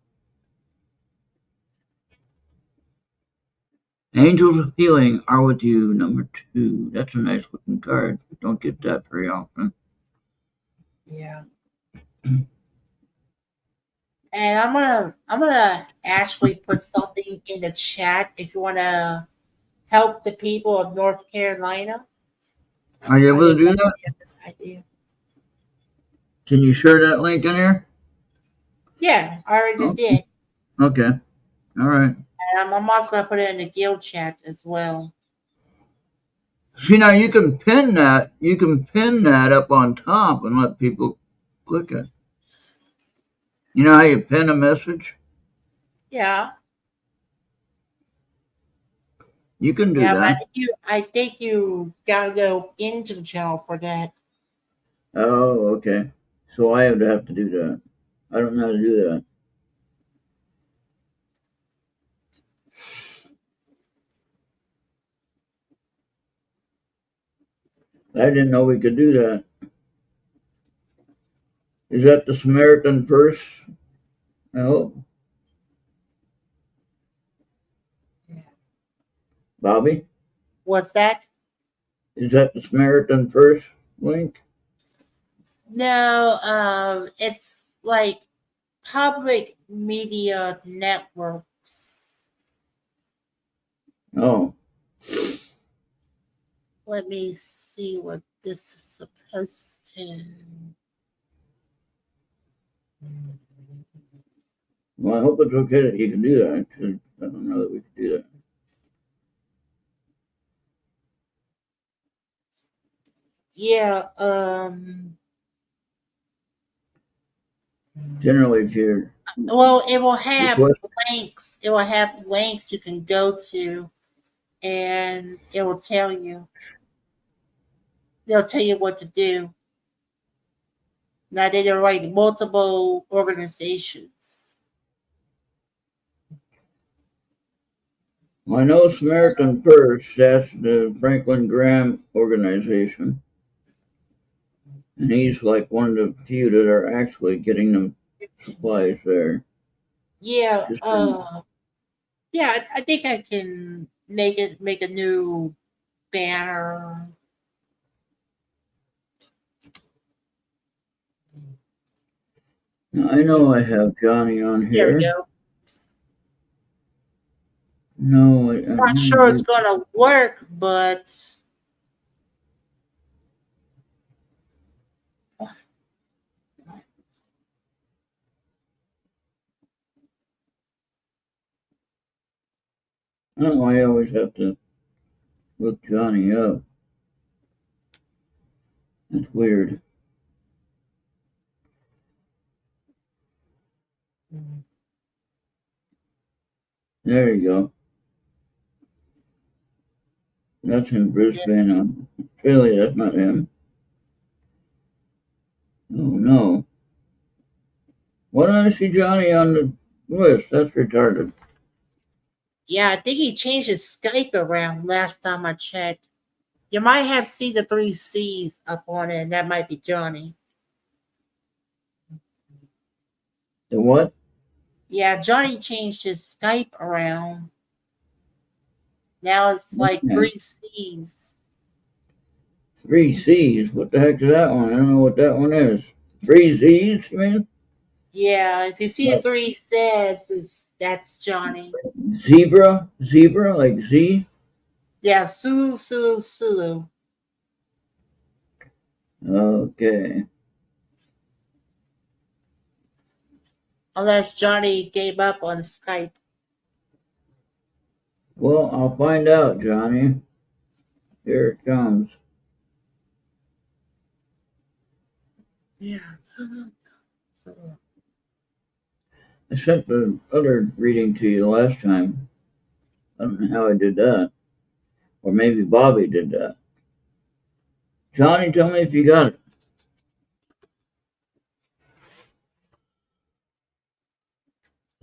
angels of healing are with you. Number 2. That's a nice looking card. Don't get that very often. Yeah. And I'm gonna actually put something in the chat if you wanna help the people of North Carolina. Are you I able to think do that would that? be a good idea. Can you share that link in here? Yeah, I already just Oh, did. okay. All right. And I'm also gonna put it in the guild chat as well. See now you can pin that. You can pin that up on top and let people click it. You know how you pin a message? Yeah. You can do Yeah, but that. I think you gotta go into the channel for that. Oh, okay. So I would have to do that. I don't know how to do that. I didn't know we could do that. Is that the Samaritan purse? I hope. Bobby? What's that? Is that the Samaritan purse link? No, it's like public media networks. Oh. Let me see what this is supposed to. Well, I hope it's okay that you can do that. 'Cause I don't know that we could do that. Yeah, Generally, if you're well, it will have request, links. It will have links you can go to, and it will tell you. They'll tell you what to do. Now they're like multiple organizations. well, I know Samaritan Purse, that's the Franklin Graham organization. And he's like one of the few that are actually getting them supplies there. Yeah, Just been, yeah. I think I can make a new banner. now I Yeah, know I have Johnny on there we here. go. No, I'm not sure it's gonna work, but I don't know why I always have to look Johnny up. That's weird. There you go. That's in Brisbane, Australia. That's not him. Oh no. Why don't I see Johnny on the list? That's retarded. yeah, I think he changed his Skype around last time I checked. You might have seen the three C's up on it, and that might be Johnny. The what? Yeah, Johnny changed his Skype around. Now it's like Okay. three C's. 3 C's. What the heck is that one? I don't know what that one is. 3 Z's, you mean? Yeah, if you see the What? three Z's, that's Johnny. Zebra? Zebra? Like Z? Yeah, Sulu, Sulu, Sulu. Okay. Unless Johnny gave up on Skype. Well, I'll find out, Johnny. Here it comes. Yeah, Sulu, Sulu. I sent the other reading to you last time. I don't know how I did that. Or maybe Bobby did that. Johnny, tell me if you got it.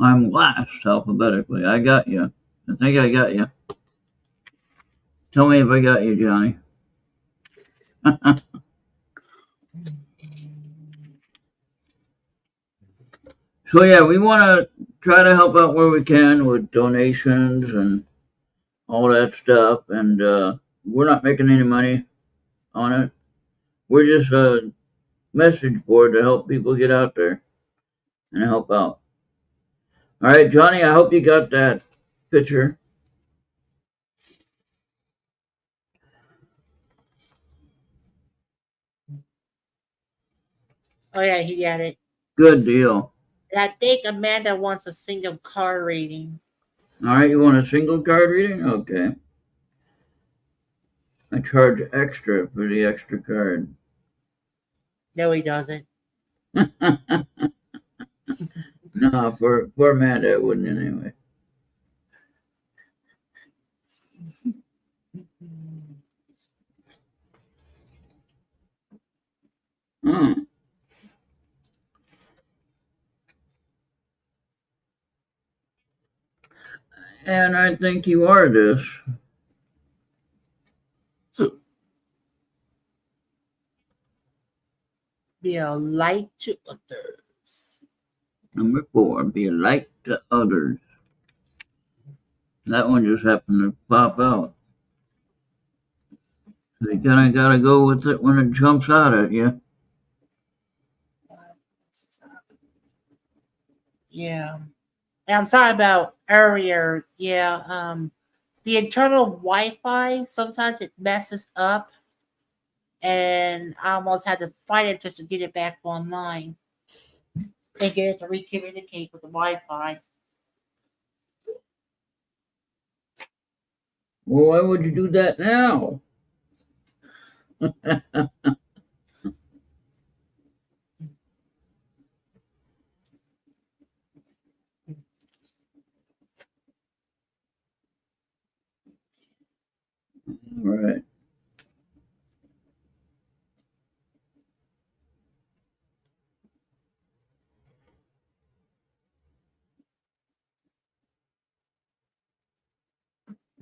I'm last alphabetically. I got you. I think I got you. Tell me if I got you, Johnny. So yeah, we want to try to help out where we can with donations and all that stuff. And we're not making any money on it. We're just a message board to help people get out there and help out. All right, Johnny, I hope you got that picture. Oh yeah, he got it. Good deal. And I think Amanda wants a single card reading. All right, you want a single card reading? Okay. I charge extra for the extra card. No, he doesn't. No, for Amanda, it wouldn't anyway. Hmm. And I think you are this. Be a light to others. Number 4, be a light to others. That one just happened to pop out. So you kind of got to go with it when it jumps out at you. Yeah. And I'm sorry about earlier. Yeah. The internal Wi-Fi sometimes it messes up, and I almost had to fight it just to get it back online and get it to recommunicate with the Wi-Fi. Well, why would you do that now? All right.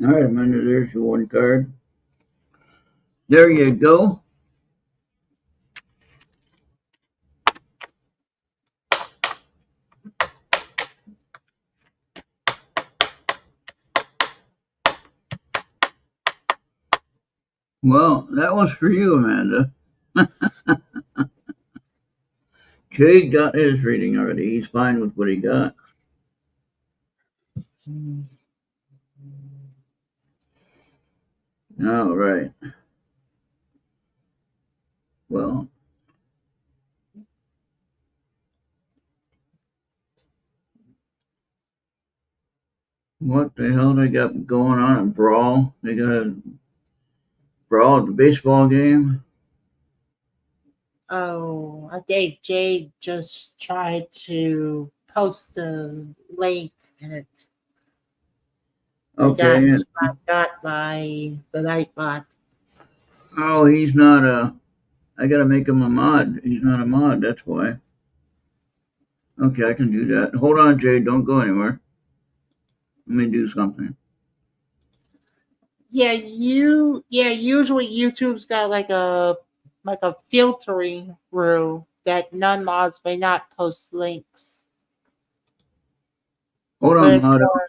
All right, Amanda, there's your one card. There you go. Well, that was for you, Amanda. Jade got his reading already. He's fine with what he got. Oh, right. Well, what the hell they got going on at Brawl? They got a Brawl at the baseball game? Oh, I think Jade just tried to post the link and it Okay. got by the Nightbot. Oh, he's not a. I gotta make him a mod. He's not a mod, that's why. Okay, I can do that. Hold on, Jay. Don't go anywhere. Let me do something. Yeah, usually YouTube's got like a filtering rule that non mods may not post links. Hold But on, if mod. you're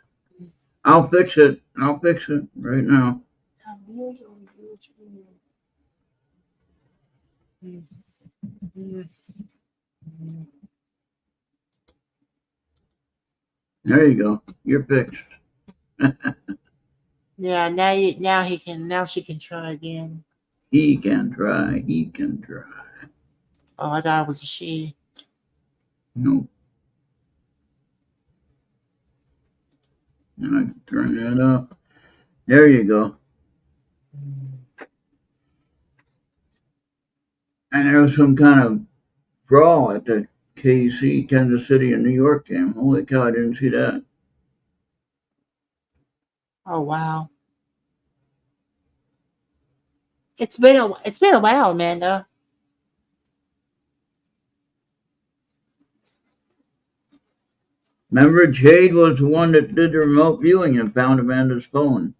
I'll fix it. I'll fix it right now. There you go. You're fixed. Yeah, now she can try again. He can try. He can try. Oh, I thought it was a she. No. And I can turn that up. There you go. And there was some kind of brawl at the KC, Kansas City and New York game. Holy cow, I didn't see that. Oh wow. It's been a while, Amanda. Remember, Jade was the one that did the remote viewing and found Amanda's phone.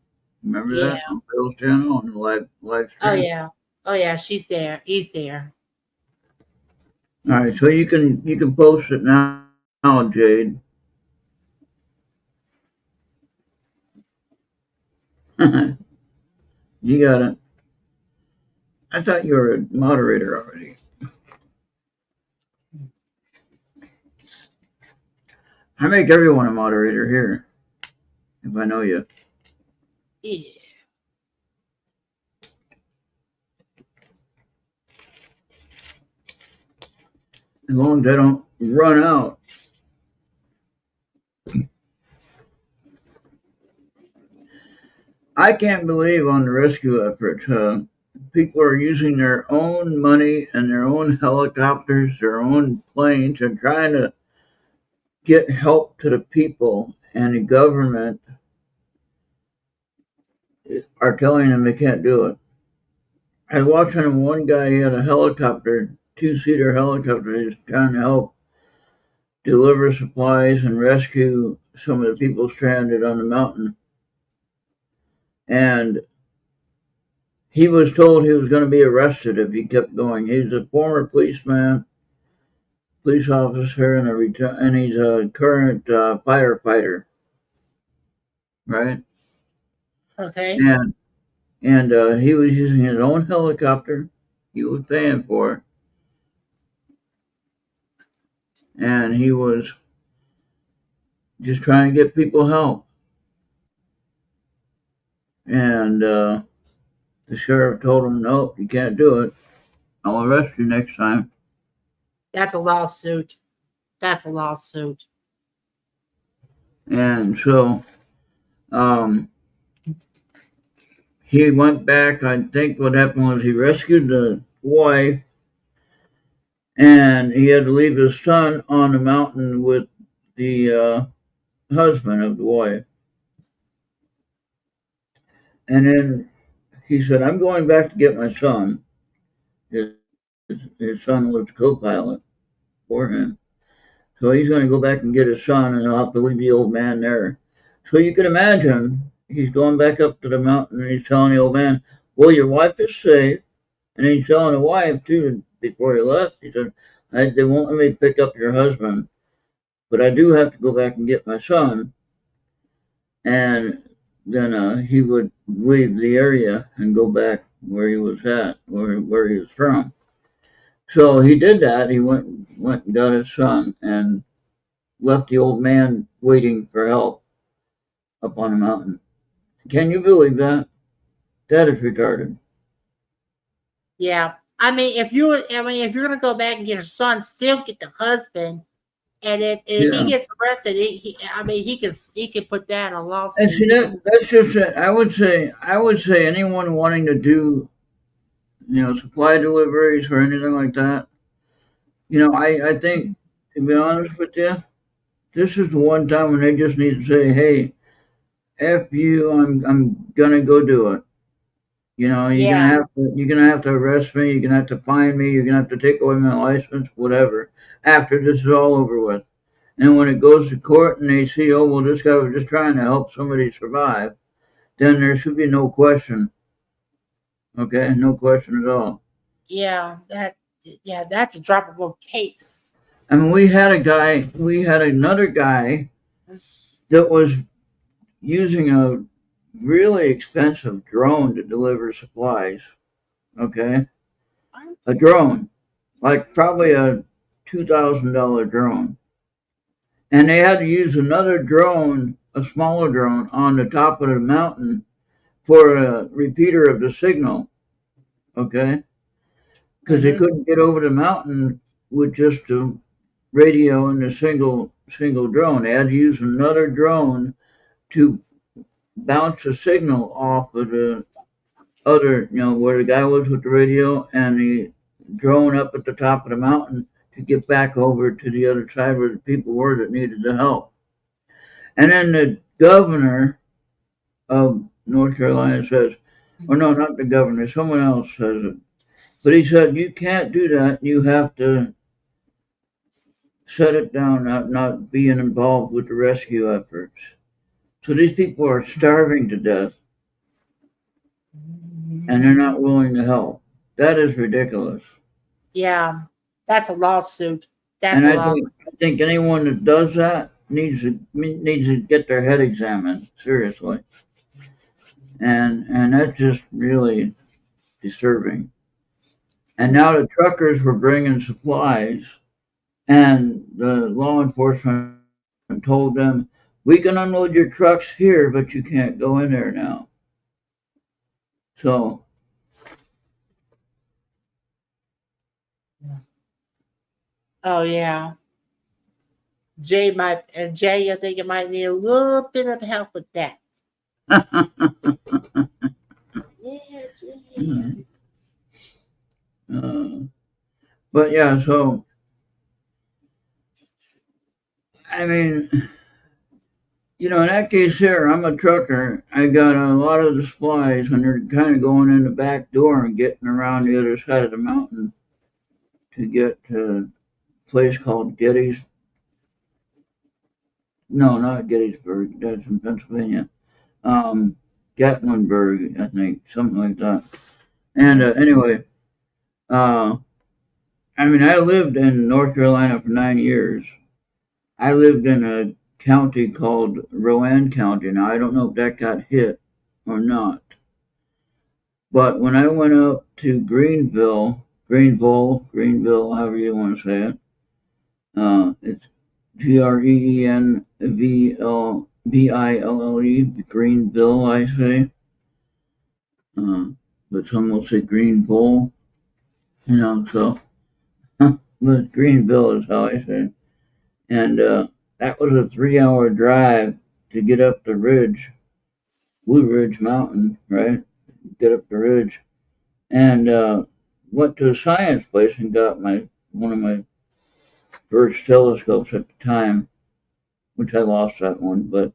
Remember Yeah. that on Bill's channel on the live Oh stream? yeah. Oh yeah, she's there. He's there. All right, so you can post it now, Jade. You got it. I thought you were a moderator already. I make everyone a moderator here if I know you. Yeah. As long as I don't run out. I can't believe on the rescue efforts, people are using their own money and their own helicopters, their own planes, and trying to get help to the people, and the government are telling them they can't do it. I was watching one guy, he had a helicopter, two-seater helicopter, he was trying to help deliver supplies and rescue some of the people stranded on the mountain. And he was told he was going to be arrested if he kept going. He's a former police officer, and he's a current firefighter, right? Okay. And he was using his own helicopter. He was paying for it, and he was just trying to get people help. And the sheriff told him, "No, you can't do it. I'll arrest you next time." That's a lawsuit. That's a lawsuit. And so um, he went back. I think what happened was he rescued the wife, and he had to leave his son on the mountain with the husband of the wife. And then he said, "I'm going back to get my son." His, his son was a co-pilot for him. So he's going to go back and get his son, and he'll have to leave the old man there. So you can imagine he's going back up to the mountain, and he's telling the old man, "Well, your wife is safe." And he's telling the wife, too, before he left, he said, "They won't let me pick up your husband, but I do have to go back and get my son." And then he would leave the area and go back where he was at, where he was from. So he did that. He went and got his son and left the old man waiting for help up on the mountain. Can you believe that? That is retarded. Yeah. If you're gonna go back and get your son, still get the husband. And if he Yeah. gets arrested, he can put that in a And lawsuit. see that's just it. I would say anyone wanting to do, supply deliveries or anything like that, I think, to be honest with you, this is the one time when they just need to say, hey, F you, I'm gonna go do it. Yeah, You're gonna have to arrest me, you're gonna have to fine me, you're gonna have to take away my license, whatever, after this is all over with. And when it goes to court and they see, oh well, this guy was just trying to help somebody survive, then there should be no question. Okay, no question at all. yeah, that's a droppable case. I mean, we had another guy that was using a really expensive drone to deliver supplies. Okay, a drone, like probably a $2,000 drone, and they had to use another drone, a smaller drone, on the top of the mountain for a repeater of the signal. Okay, because they Mm-hmm. couldn't get over the mountain with just a radio and a single drone. They had to use another drone to bounce a signal off of the other, where the guy was with the radio and the drone up at the top of the mountain to get back over to the other side where the people were that needed the help. And then the governor of North Carolina says, or no, not the governor, someone else says it. But he said, you can't do that. You have to shut it down, not being involved with the rescue efforts. So these people are starving to death and they're not willing to help. That is ridiculous. Yeah, that's a lawsuit. That's And a I law. think I think anyone that does that needs to get their head examined seriously. And that's just really disturbing. And now the truckers were bringing supplies, and the law enforcement told them, "We can unload your trucks here, but you can't go in there now." So Oh yeah, Jay. I think it might need a little bit of help with that. Yeah, Jay. uh, but yeah, so I mean, in that case here, I'm a trucker. I got a lot of the supplies, and they're kind of going in the back door and getting around the other side of the mountain to get to a place called Gettys. No, not Gettysburg. That's in Pennsylvania. Um, Gatlinburg, I think, something like that. And anyway, uh, I mean, I lived in North Carolina for 9 years. I lived in a county called Rowan County. Now, I don't know if that got hit or not. But when I went up to Greenville, however you want to say it, it's Greenville, Greenville, I say. Uh, but some will say Greenville, so, but Greenville is how I say it. And that was a 3 hour drive to get up the ridge, Blue Ridge Mountain, right? Get up the ridge. And went to a science place and got one of my first telescopes at the time, which I lost that one, but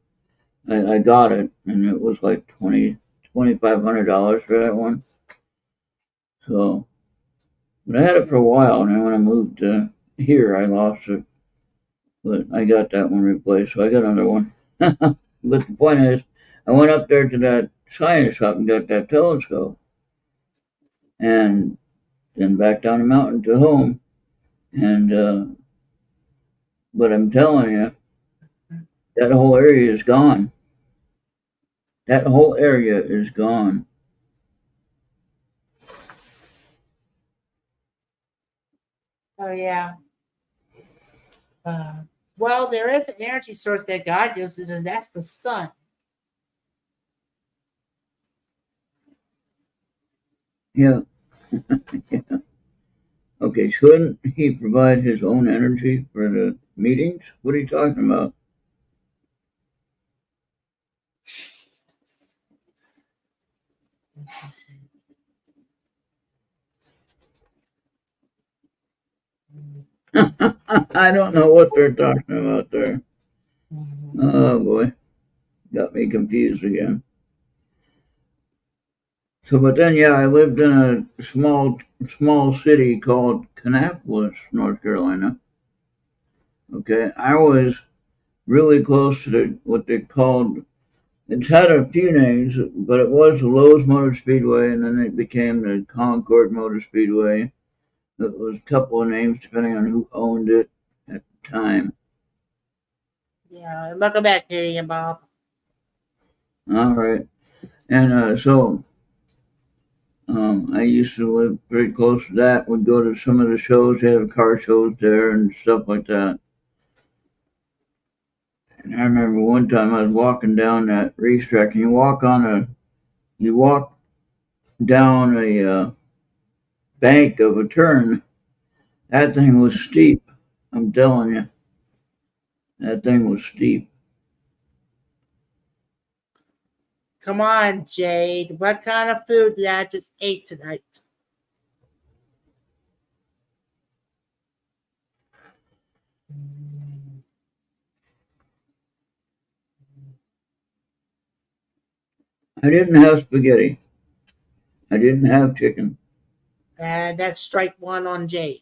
I got it, and it was like $2,500 for that one. So, but I had it for a while, and then when I moved here, I lost it, but I got that one replaced, so I got another one. But the point is, I went up there to that science shop and got that telescope, and then back down the mountain to home, and but I'm telling you, that whole area is gone. That whole area is gone. Oh yeah. Uh, well, there is an energy source that God uses, and that's the sun. Yeah. Yeah. Okay, shouldn't he provide his own energy for the meetings? What are you talking about? I don't know what they're talking about there. Oh boy, got me confused again. So, but then, yeah, I lived in a small city called Kannapolis, North Carolina. Okay, I was really close to what they called. It's had a few names, but it was the Lowe's Motor Speedway, and then it became the Concord Motor Speedway. It was a couple of names depending on who owned it at the time. Yeah, welcome back, Kitty and Bob. All right, and I used to live pretty close to that. Would go to some of the shows. They have car shows there and stuff like that. And I remember one time I was walking down that racetrack, and you walk down a bank of a turn. That thing was steep. I'm telling you, that thing was steep. Come on, Jade. What kind of food did I just ate tonight? I didn't have spaghetti. I didn't have chicken. And that's strike one on Jade.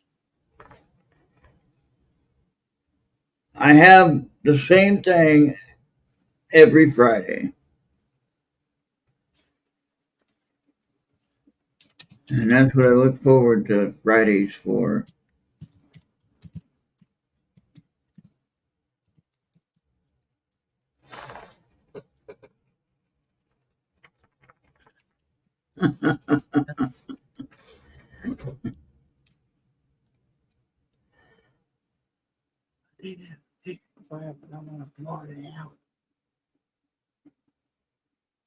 I have the same thing every Friday. And that's what I look forward to Fridays for.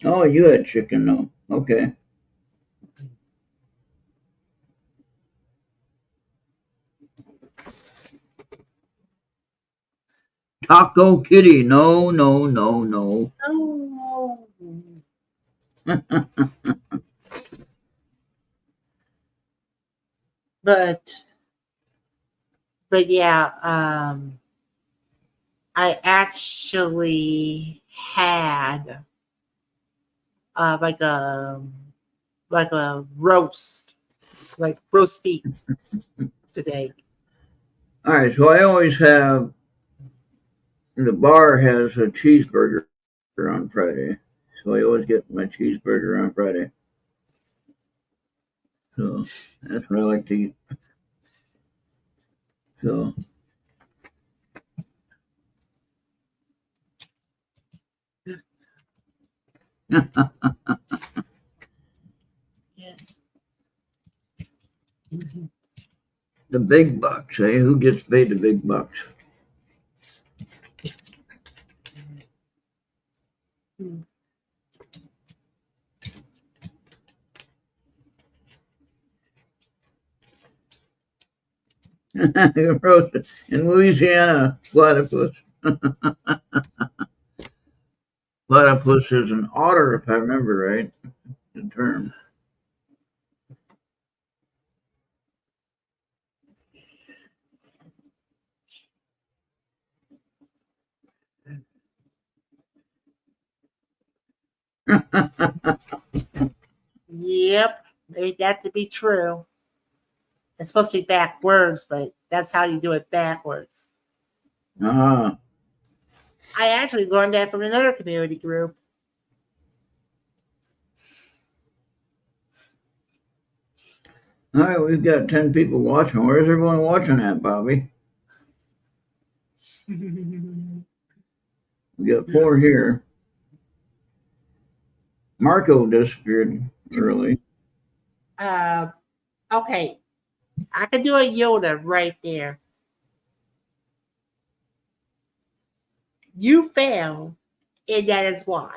Oh, you had chicken though. Okay. Taco Kitty. No, no, no, no. Oh, but yeah, I actually had like a roast beef today. All right. So I always have, the bar has a cheeseburger on Friday. So I always get my cheeseburger on Friday. So that's what I like to eat. So, Yes. the big bucks, eh? Who gets paid the big bucks? In Louisiana, platypus. Platypus is an otter, if I remember right, the term. Yep, made that to be true. It's supposed to be backwards, but that's how you do it backwards. Ah, I actually learned that from another community group. all right, we've got 10 people watching. Where's everyone watching at, Bobby? We got 4 here. Marco disappeared early. uh, okay, I can do a Yoda right there. You failed, and that is why.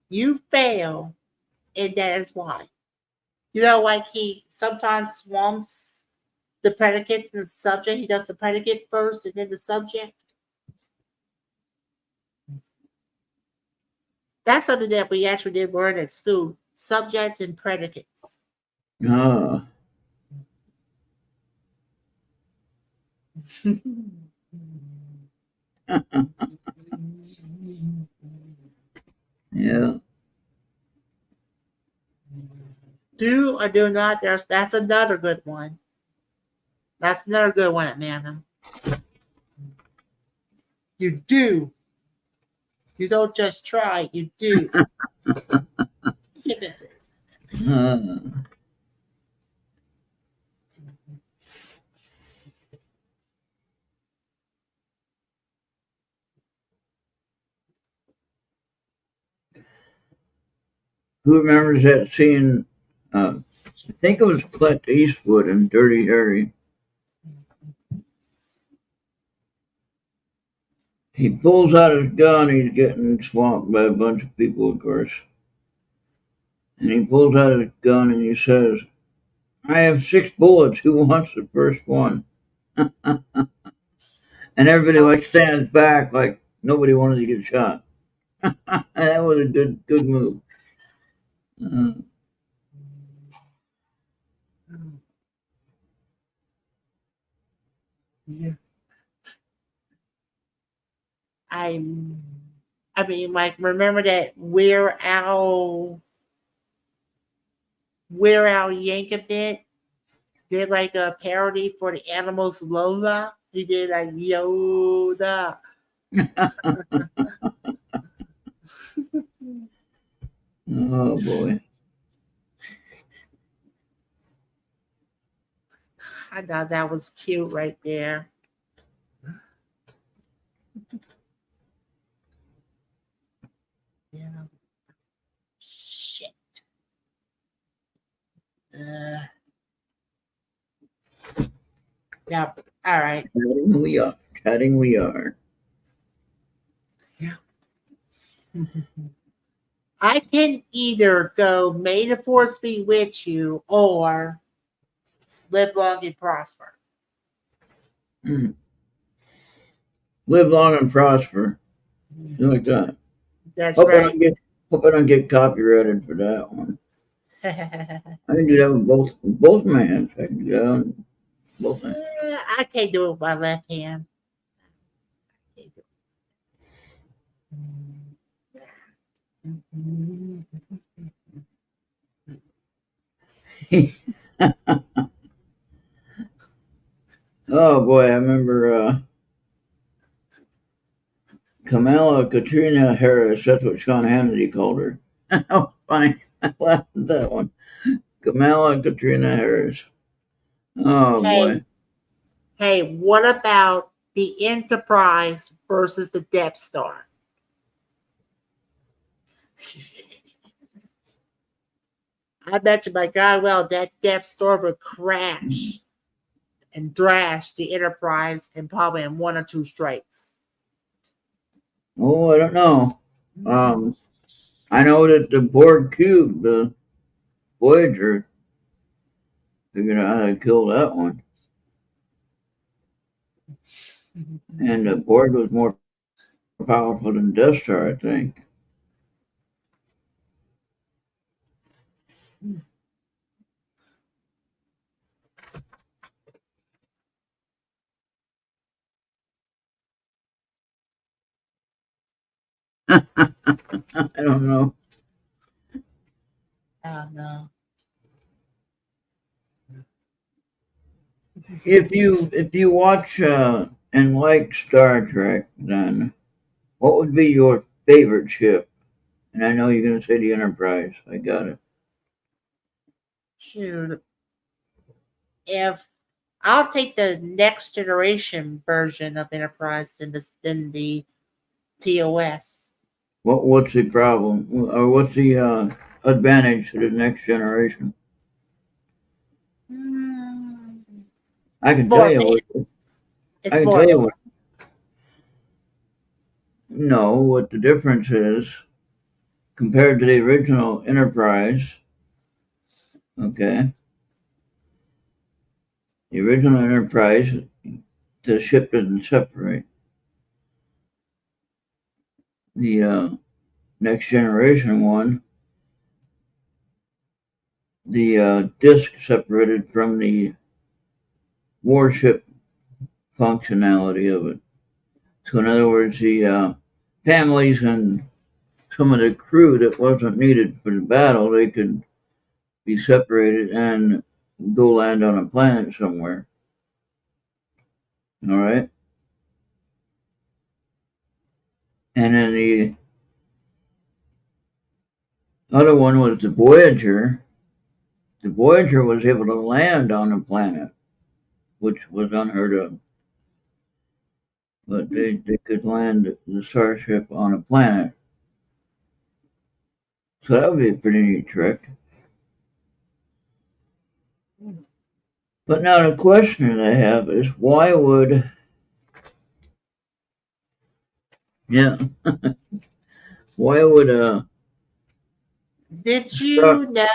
You fail, and that is why. You know, like he sometimes swamps the predicates and the subject. He does the predicate first and then the subject. That's something that we actually did learn at school. Subjects and predicates. Ah, yeah. Do or do not. That's another good one. That's another good one at Manham. You do. You don't just try. You do. Ah. Who remembers that scene? I think it was Clint Eastwood in Dirty Harry. He pulls out his gun. He's getting swamped by a bunch of people, of course. And he pulls out his gun and he says, "I have 6 bullets. Who wants the first one?" And everybody like stands back like nobody wanted to get shot. That was a good move. Uh, Yeah. I I mean, like, remember that We're Al Yankovic did like a parody for the animals Lola. He did like Yoda. oh boy. I thought that was cute right there. Yeah. Shit. Uh, yeah. All right. Chatting we are. Chatting we are. Yeah. I can either go may the force be with you or live long and prosper. Mm. Live long and prosper. You like that? That's Hope I right. don't get hope I don't get copyrighted for that one. I can do that with both my hands. I can do that on both hands. I can't do it with my left hand. Oh boy, I remember Kamala Katrina Harris. That's what Sean Hannity called her. That was funny. I laughed at that one. Kamala Katrina Harris. Oh Hey, boy. hey, what about the Enterprise versus the Death Star? I bet you, my God, well, that Death Star would crash and thrash the Enterprise and probably in 1 or 2 strikes. Oh, I don't know. I know that the Borg cube, the Voyager, figured out how to kill that one, and the Borg was more powerful than Death Star, I think. I don't know. No. If you watch and like Star Trek, then what would be your favorite ship? And I know you're gonna say the Enterprise. I got it. Shoot. If I'll take the next generation version of Enterprise than the TOS. What's the problem, or what's the advantage to the next generation? Hmm. I can tell More you what. advanced. I It's can more tell you advanced. what. No, what the difference is compared to the original Enterprise, okay? The original Enterprise, the ship didn't separate. The Next Generation one, the disk separated from the warship functionality of it. So, in other words, the families and some of the crew that wasn't needed for the battle, they could be separated and go land on a planet somewhere. All right. And then the other one was the Voyager. The Voyager was able to land on a planet, which was unheard of. But they could land the starship on a planet. So that would be a pretty neat trick. But now the question that I have is why would, yeah, why would, Did you know that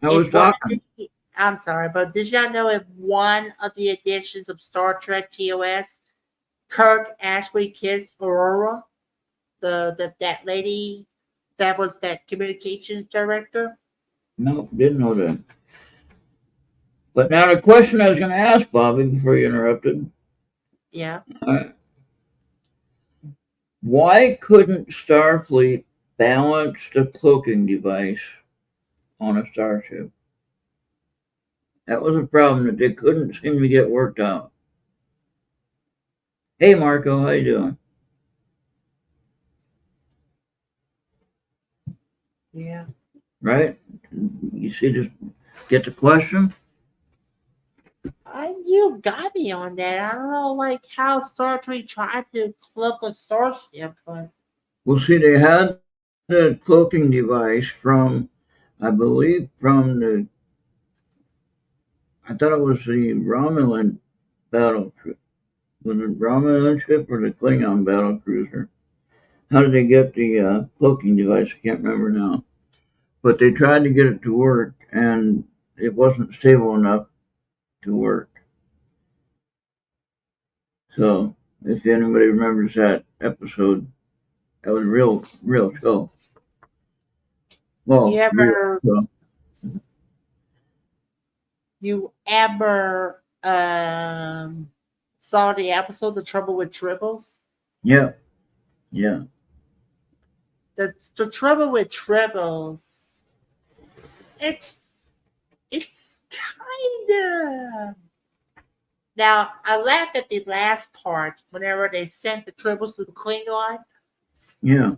I was in one talking, of the, I'm sorry, but did y'all know in one of the editions of Star Trek TOS, Kirk actually kissed Aurora, that lady that was that communications director? no, didn't know that. But now the question I was going to ask Bobby before you interrupted, Yeah. uh, why couldn't Starfleet balance the cloaking device on a starship? That was a problem that they couldn't seem to get worked out. Hey Marco, how you doing? Yeah. Right? You see this? Get the question? You got me on that. I don't know, like how Star Trek tried to flip a starship, but Well, see, they had the cloaking device from, I believe, from the, I thought it was the Romulan battle cruiser. Was it Romulan ship or the Klingon battle cruiser? How did they get the cloaking device? I can't remember now. But they tried to get it to work, and it wasn't stable enough to work. So, if anybody remembers that episode, that was a real show. you Well, real ever show. you ever saw the episode The Trouble with Tribbles? Yeah, yeah, The trouble with Tribbles, it's kinda, now I laughed at the last part whenever they sent the Tribbles to the Klingon. yeah.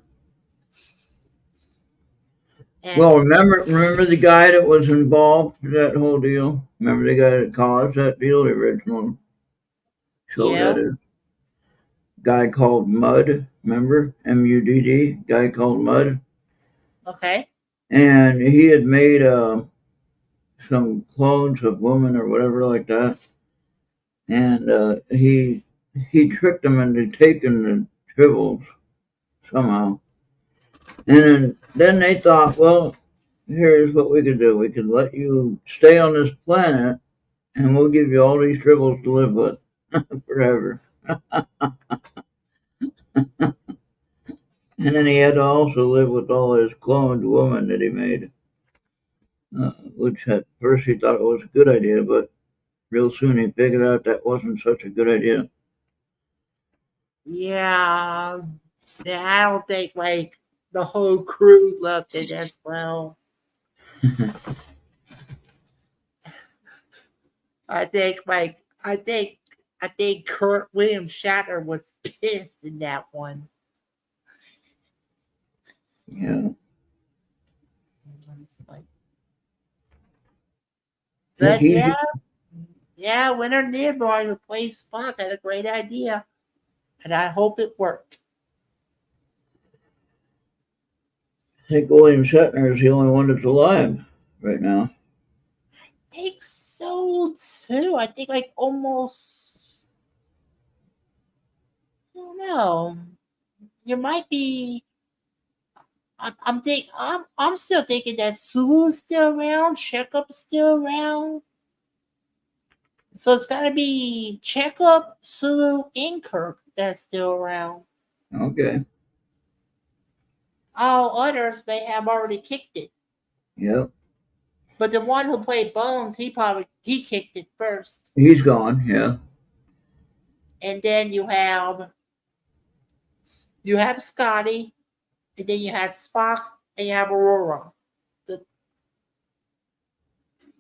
And Well, remember the guy that was involved in that whole deal? Remember the guy that caused that deal? The original show that yeah, is. Guy called Mudd. Remember Mudd? Guy called Mudd, okay. and he had made some clones of women or whatever like that, and he tricked them into taking the tribbles somehow. And then they thought, well, here's what we could do. We could let you stay on this planet, and we'll give you all these tribbles to live with forever. And then he had to also live with all his cloned women that he made, which at first he thought it was a good idea, but real soon he figured out that wasn't such a good idea. Yeah. Yeah, I don't think like the whole crew loved it as well. I think like I think Kurt William Shatner was pissed in that one. Yeah. It's like, Think but he's, yeah, Winter Nimoy who plays Spock had a great idea, and I hope it worked. I think William Shatner is the only one that's alive right now. I think so too. I think like almost. I don't know. you might be. I'm still thinking that Sulu's still around, Checkup's still around. So it's got to be Checkup, Sulu, and Kirk that's still around. Okay. All others may have already kicked it. Yep. But the one who played Bones, he kicked it first. He's gone. Yeah. And then you have Scotty, and then you had Spock, and you have Aurora. The,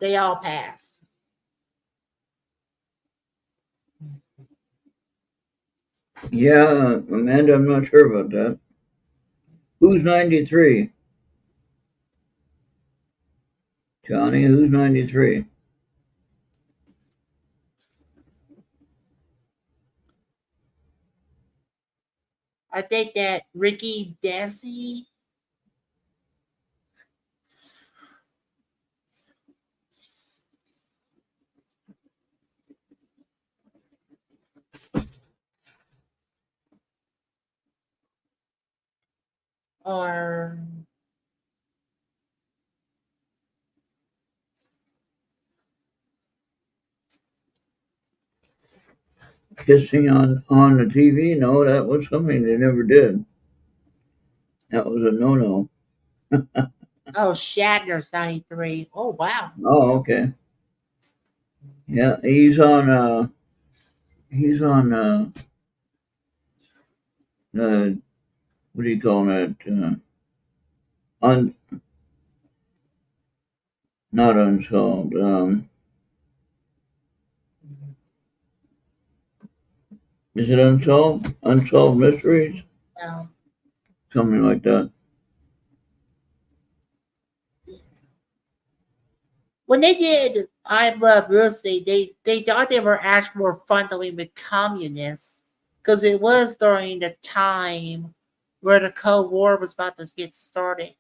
they all passed. Yeah, Amanda, I'm not sure about that. Who's 93? Johnny, who's 93? I think that Ricky Desi. Or Kissing on the TV? No, that was something they never did. That was a no-no. Shatner's 93. Oh wow. Oh, okay. Yeah, he's on what do you call that? Un Not unsolved. Is it unsolved? Unsolved mysteries? Wow. Something like that. When they did I Love Lucy, they thought they were actually more frontally with communists because it was during the time where the Cold War was about to get started.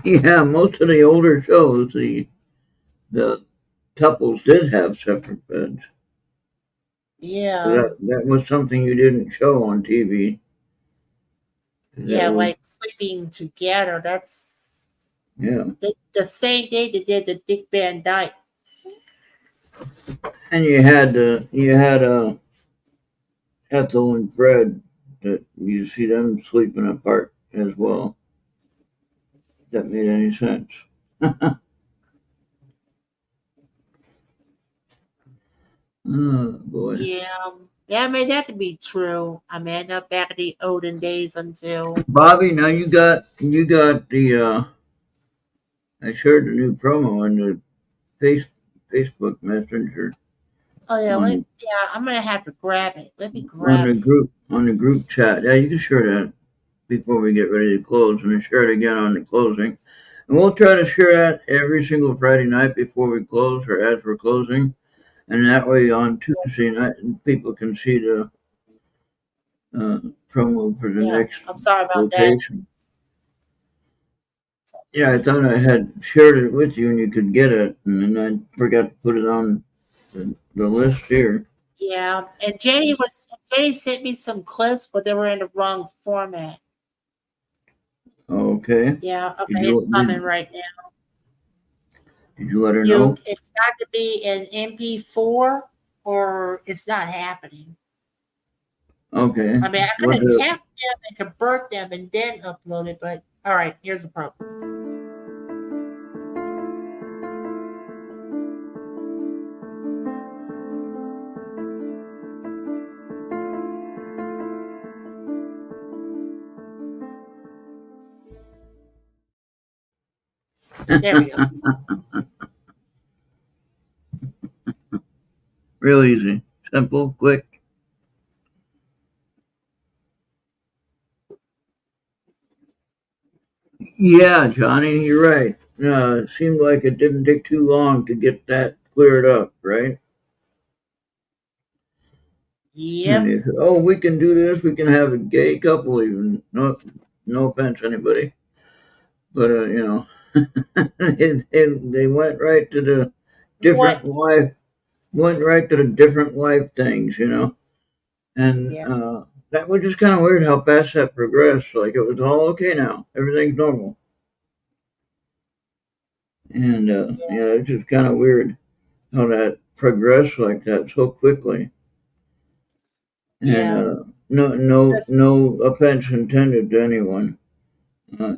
Yeah, most of the older shows, the couples did have separate beds. Yeah, That was something you didn't show on TV. That yeah, was like sleeping together. That's yeah. the same day they did the Dick Van Dyke. And you had Ethel and Fred that you see them sleeping apart as well. If that made any sense? Oh boy. Yeah, yeah, I mean that to be true. I mean, not back in the olden days until. Bobby, now you got the I shared the new promo on the face Facebook Messenger Oh yeah, on yeah. I'm gonna have to grab it. Let me on grab the it. group chat. Yeah, you can share that before we get ready to close, and then share it again on the closing. And we'll try to share that every single Friday night before we close or as we're closing, and that way on Tuesday night people can see the uh, promo for the Yeah, next I'm sorry about that. location. Yeah, I thought I had shared it with you and you could get it, and then I forgot to put it on the list here. Yeah, and Jenny sent me some clips, but they were in the wrong format. Okay. Yeah, Did okay, it's you coming did, right now. did you let her know? It's got to be an MP4, or it's not happening. Okay. I mean, I could Was have it kept them and convert them and then upload it, but all right, here's the problem. There we go. real easy, simple, quick? Yeah, Johnny, you're right. It seemed like it didn't take too long to get that cleared up, right? And Yep. they said, "Oh, we can do this. We can have a gay couple, even." No, no offense, anybody, but they went right to the different What? life, went right to the different life things, and Yeah, that was just kind of weird how fast that progressed. Like it was all okay now, everything's normal, and yeah, yeah, it's just kind of weird how that progressed like that so quickly. And yeah. Just no offense intended to anyone. Uh,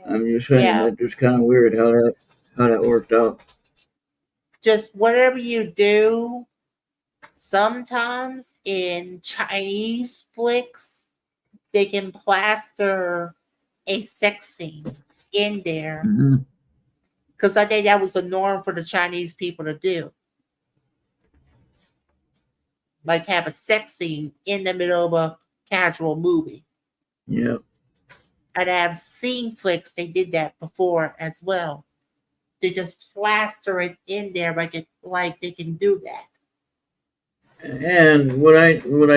I'm just saying yeah. that just kind of weird how that worked out. Just whatever you do. Sometimes in Chinese flicks, they can plaster a sex scene in there Hmm. because I think that was the norm for the Chinese people to do. Like have a sex scene in the middle of a casual movie. Yeah, And I've seen flicks, they did that before as well. They just plaster it in there like they can do that. and what I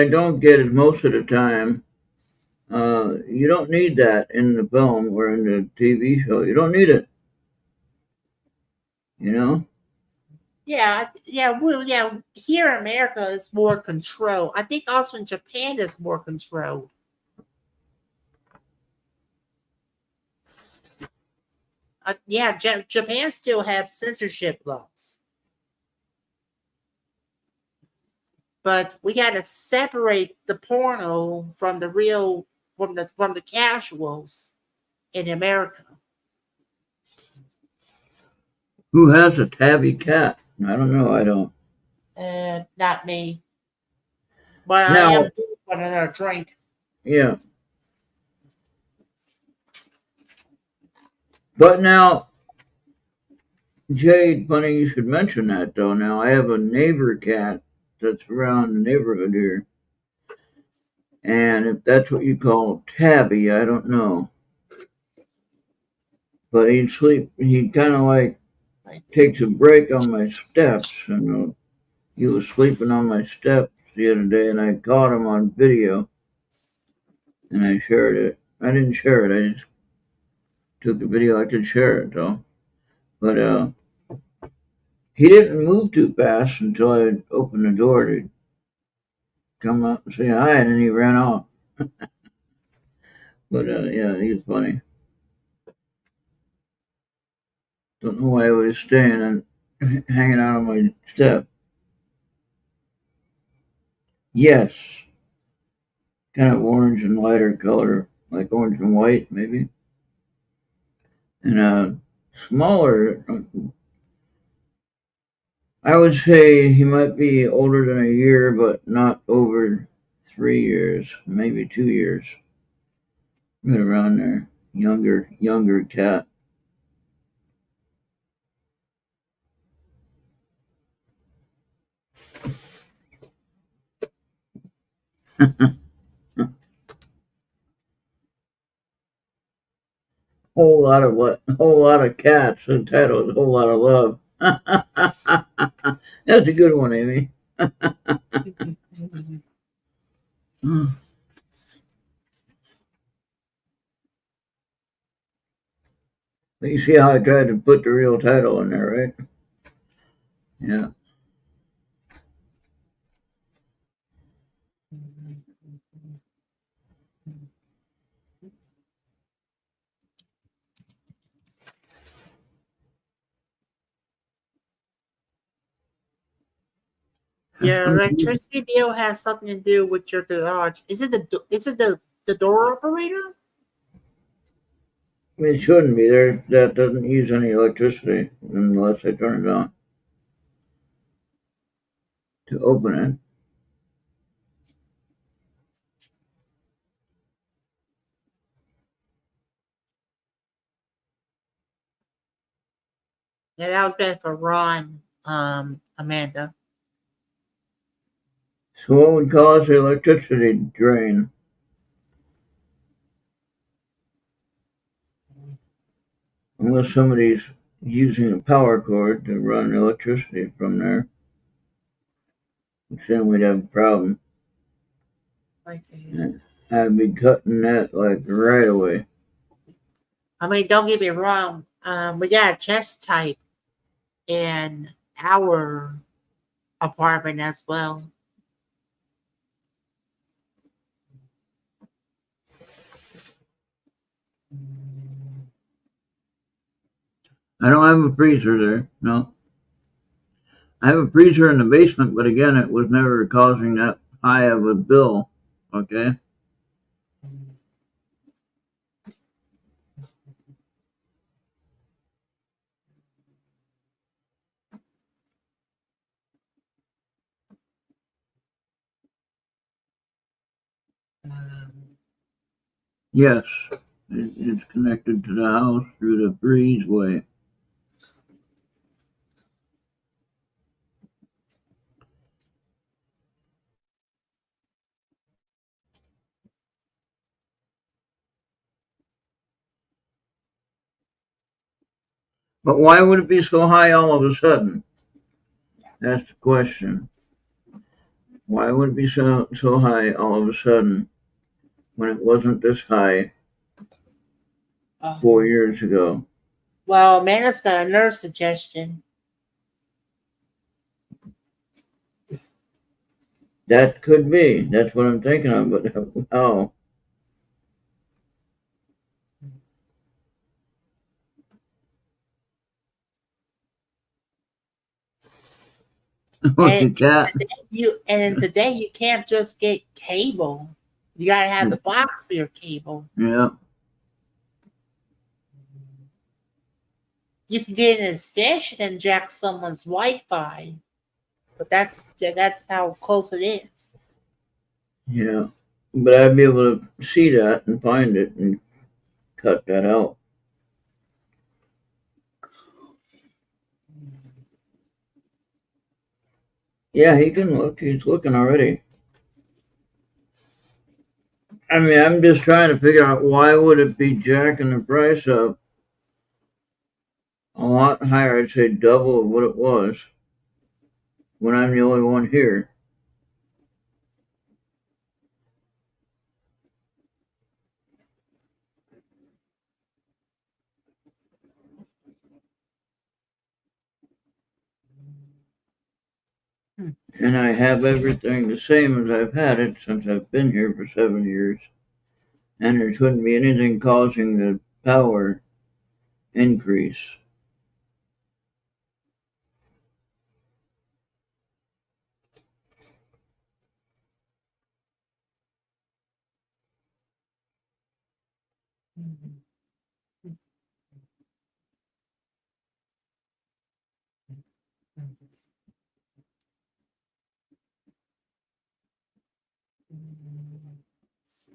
don't get is most of the time, you don't need that in the film or in the TV show. You don't need it, you know. Yeah, yeah, well, yeah. Here in America, it's more control. I think also in Japan, it's more controlled. Yeah, Japan still have censorship laws, but we got to separate the porno from the real from the casuals in America. Who has a tabby cat? I don't know. I don't. Not me, but I am Now, due for another drink. yeah, but now, Jade, funny you should mention that though. Now, I have a neighbor cat that's around the neighborhood here, and if that's what you call tabby, I don't know. But he'd sleep. He kind of like Like, takes a break on my steps, and he was sleeping on my steps the other day, and I caught him on video, and I shared it. I didn't share it. I just took the video. I could share it though, but he didn't move too fast until I opened the door to come up and say hi, and then he ran off. But yeah, he was funny. Don't know why he was staying and hanging out on my step. Yes, kind of orange and lighter color, like orange and white maybe, and smaller. I would say he might be older than a year, but not over 3 years, maybe 2 years, right around there. Younger cat. Whole lot of cats. The title is a whole lot of love. That's a good one, Amy. But you see how I tried to put the real title in there, right? Yeah. your electricity bill has something to do with your garage. Is it the door operator? I mean, it shouldn't be there. That doesn't use any electricity unless I turn it on to open it. Yeah, that was bad for Ron, Amanda. So what would cause the electricity drain? Unless somebody's using a power cord to run electricity from there, which then we'd have a problem. Like, I'd be cutting that like right away. I mean, don't get me wrong. We got a chest type. in our apartment as well. I don't have a freezer there. No. I have a freezer in the basement, but again, it was never causing that high of a bill. Okay. Yes, it's connected to the house through the breezeway. But why would it be so high all of a sudden? That's the question. Why would it be so high all of a sudden when it wasn't this high 4 years ago? Well, Amanda's got another suggestion. That could be. That's what I'm thinking of. But how? And You got. today you can't just get cable. You gotta have the box for your cable. Yeah. You can get an extension and jack someone's Wi-Fi, but that's how close it is. Yeah. But I'd be able to see that and find it and cut that out. Yeah, he can look. He's looking already. I mean, I'm just trying to figure out why would it be jacking the price up a lot higher. I'd say double of what it was when I'm the only one here. And I have everything the same as I've had it since I've been here for 7 years. And there shouldn't be anything causing the power increase.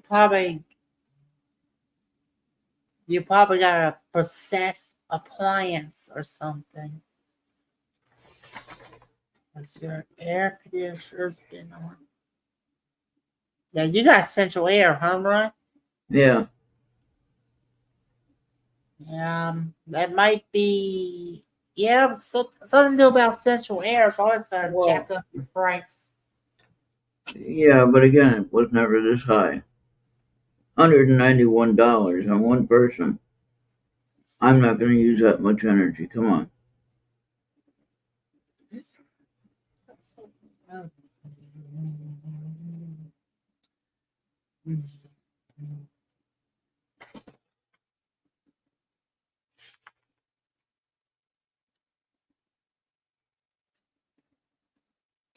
Probably you probably got a process appliance or something. Because your air conditioner's been on. Yeah, you got central air, huh, Ron? Yeah. That might be. Yeah, so something to do about central air. It's always gonna jack up your price. Yeah, but again, it was never this high. $191 on one person. I'm not going to use that much energy. Come on.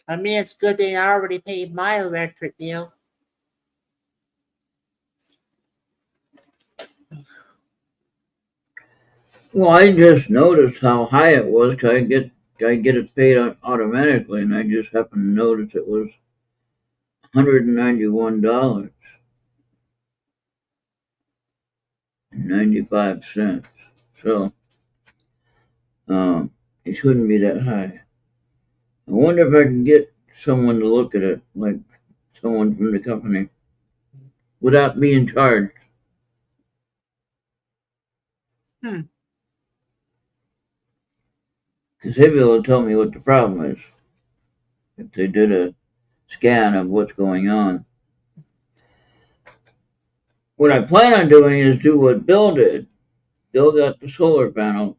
I mean, it's good that I already paid my electric bill. Well, I just noticed how high it was because I get it paid automatically, and I just happened to notice it was $191.95. So it shouldn't be that high. I wonder if I can get someone to look at it, like someone from the company, without being charged. Hmm. Because they'll be able to tell me what the problem is if they did a scan of what's going on. What I plan on doing is do what Bill did. Bill got the solar panels.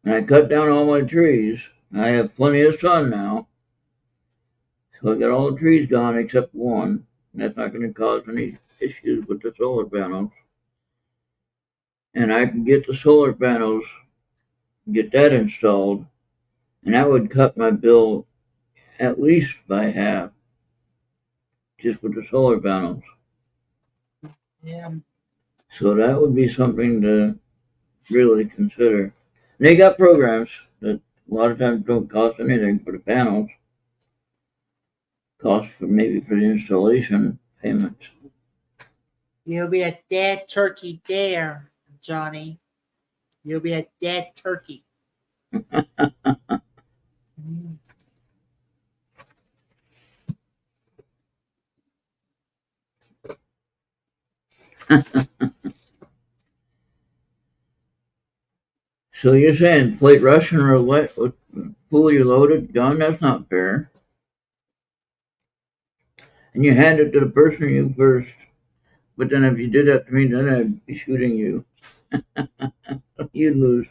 And I cut down all my trees. I have plenty of sun now. So I got all the trees gone except one. That's not going to cause any issues with the solar panels. And I can get the solar panels, get that installed, and that would cut my bill at least by half just with the solar panels. Yeah. So that would be something to really consider. And they got programs that a lot of times don't cost anything for the panels, cost for maybe for the installation payments. You'll be a dead turkey there, Johnny. You'll be a dead turkey. Mm. So you're saying plate Russian roulette with fully loaded gun? That's not fair. And you hand it to the person you first. But then if you did that to me, then I'd be shooting you. You'd lose.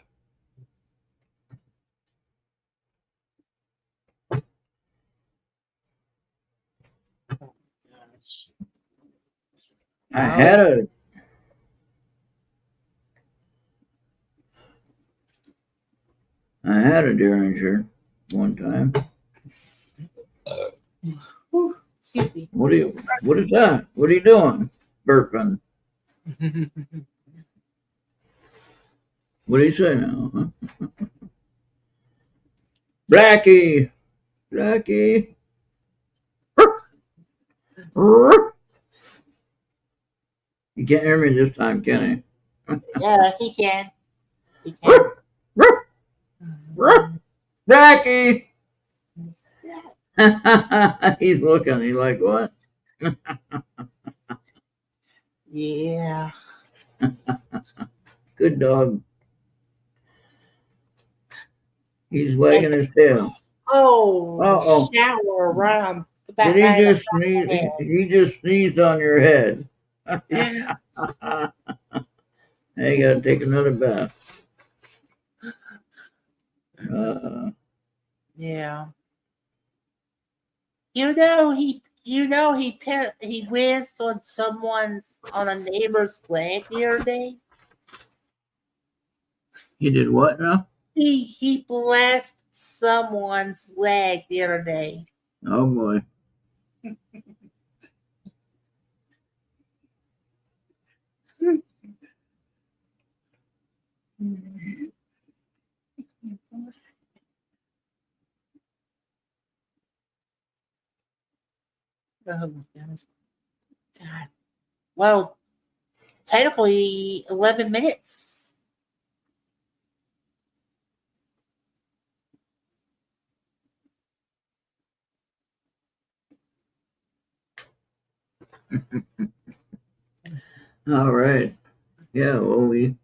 I had Oh, a I had a Derringer one time. whew, excuse me. What is that? What are you doing? Burping. What do you say now? Huh? Blackie! Blackie! You can't hear me this time, can Yeah, he can. He he? can. Blackie! He's looking. He's like, what? Yeah. Good dog. He's wagging his tail. Oh, Uh-oh. shower around the Did back he right on just top of sneeze? the head. He just sneezed on your head. Yeah. Now you gotta take another bath. Yeah. He whizzed on a neighbor's leg the other day. You did what now? He blessed someone's leg the other day. Oh boy. Oh my gosh. God. Well, technically 11 minutes. All right. Yeah, well, we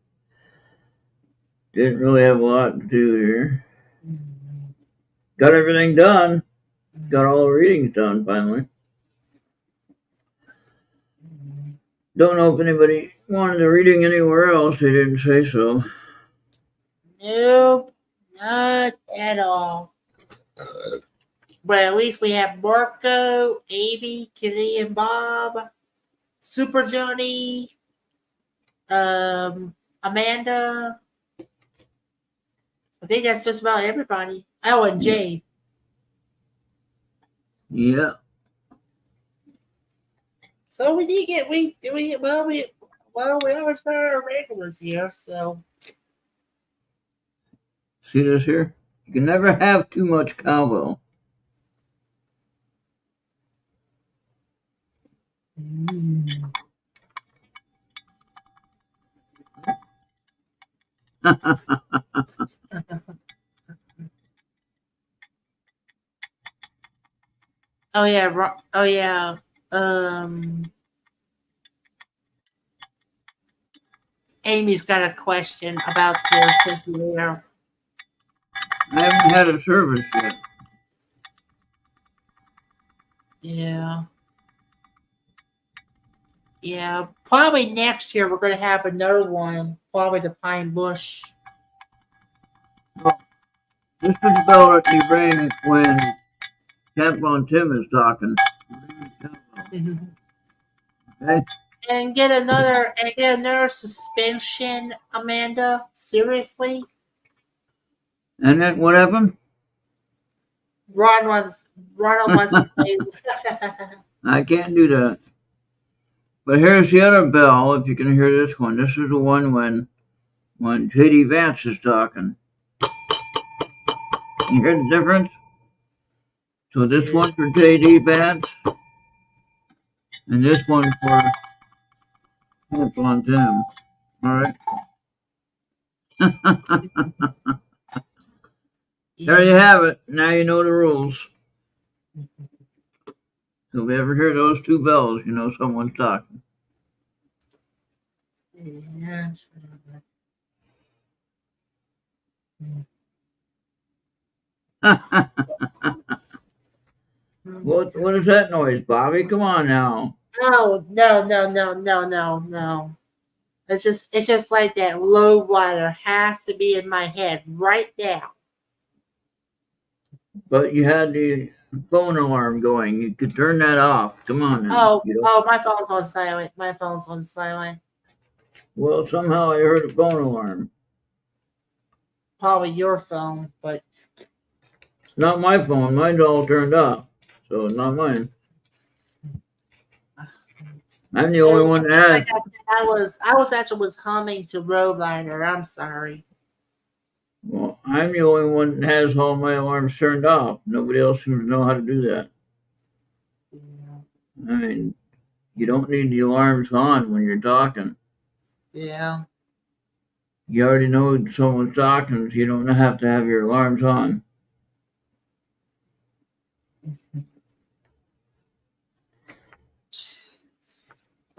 didn't really have a lot to do here. Got everything done. Got all the readings done finally. Don't know if anybody wanted a reading anywhere else. They didn't say so. Nope, not at all. But at least we have Marco, Amy, Kitty, and Bob, Super Johnny, Amanda. I think that's just about everybody. Oh, and Yeah. Jay. Yeah. So we did get we always got our regulars here. So See this here? You can never have too much cowbell. oh yeah, oh yeah. Um, Amy's got a question about your circulator. I haven't had a service yet. Yeah. Yeah, probably next year we're going to have another one. Probably the Pine Bush. This is the bell that you ring when Tampon Tim is talking. Okay? And get another suspension, Amanda. Seriously? And then what happened? Ron wants to play. I can't do that. But here's the other bell, if you can hear this one. This is the one when J.D. Vance is talking. You hear the difference? So this one for J.D. Vance, and this one for Tampon Tim. Alright? There you have it. Now you know the rules. So if you ever hear those two bells, you know someone's talking. Yeah. What is that noise, Bobby? Come on now. No. It's just like that low rider has to be in my head right now. But you had the phone alarm going. You could turn that off. Come on now. My phone's on silent. My phone's on silent. Well, somehow I heard a phone alarm. Probably your phone, but It's not my phone. Mine's all turned off. So it's not mine. I'm the only one that has. I was actually humming to Road Rider. I'm sorry. Well, I'm the only one that has all my alarms turned off. Nobody else seems to know how to do that. Yeah. I mean, you don't need the alarms on when you're talking. Yeah. You already know someone's talking, so you don't have to have your alarms on.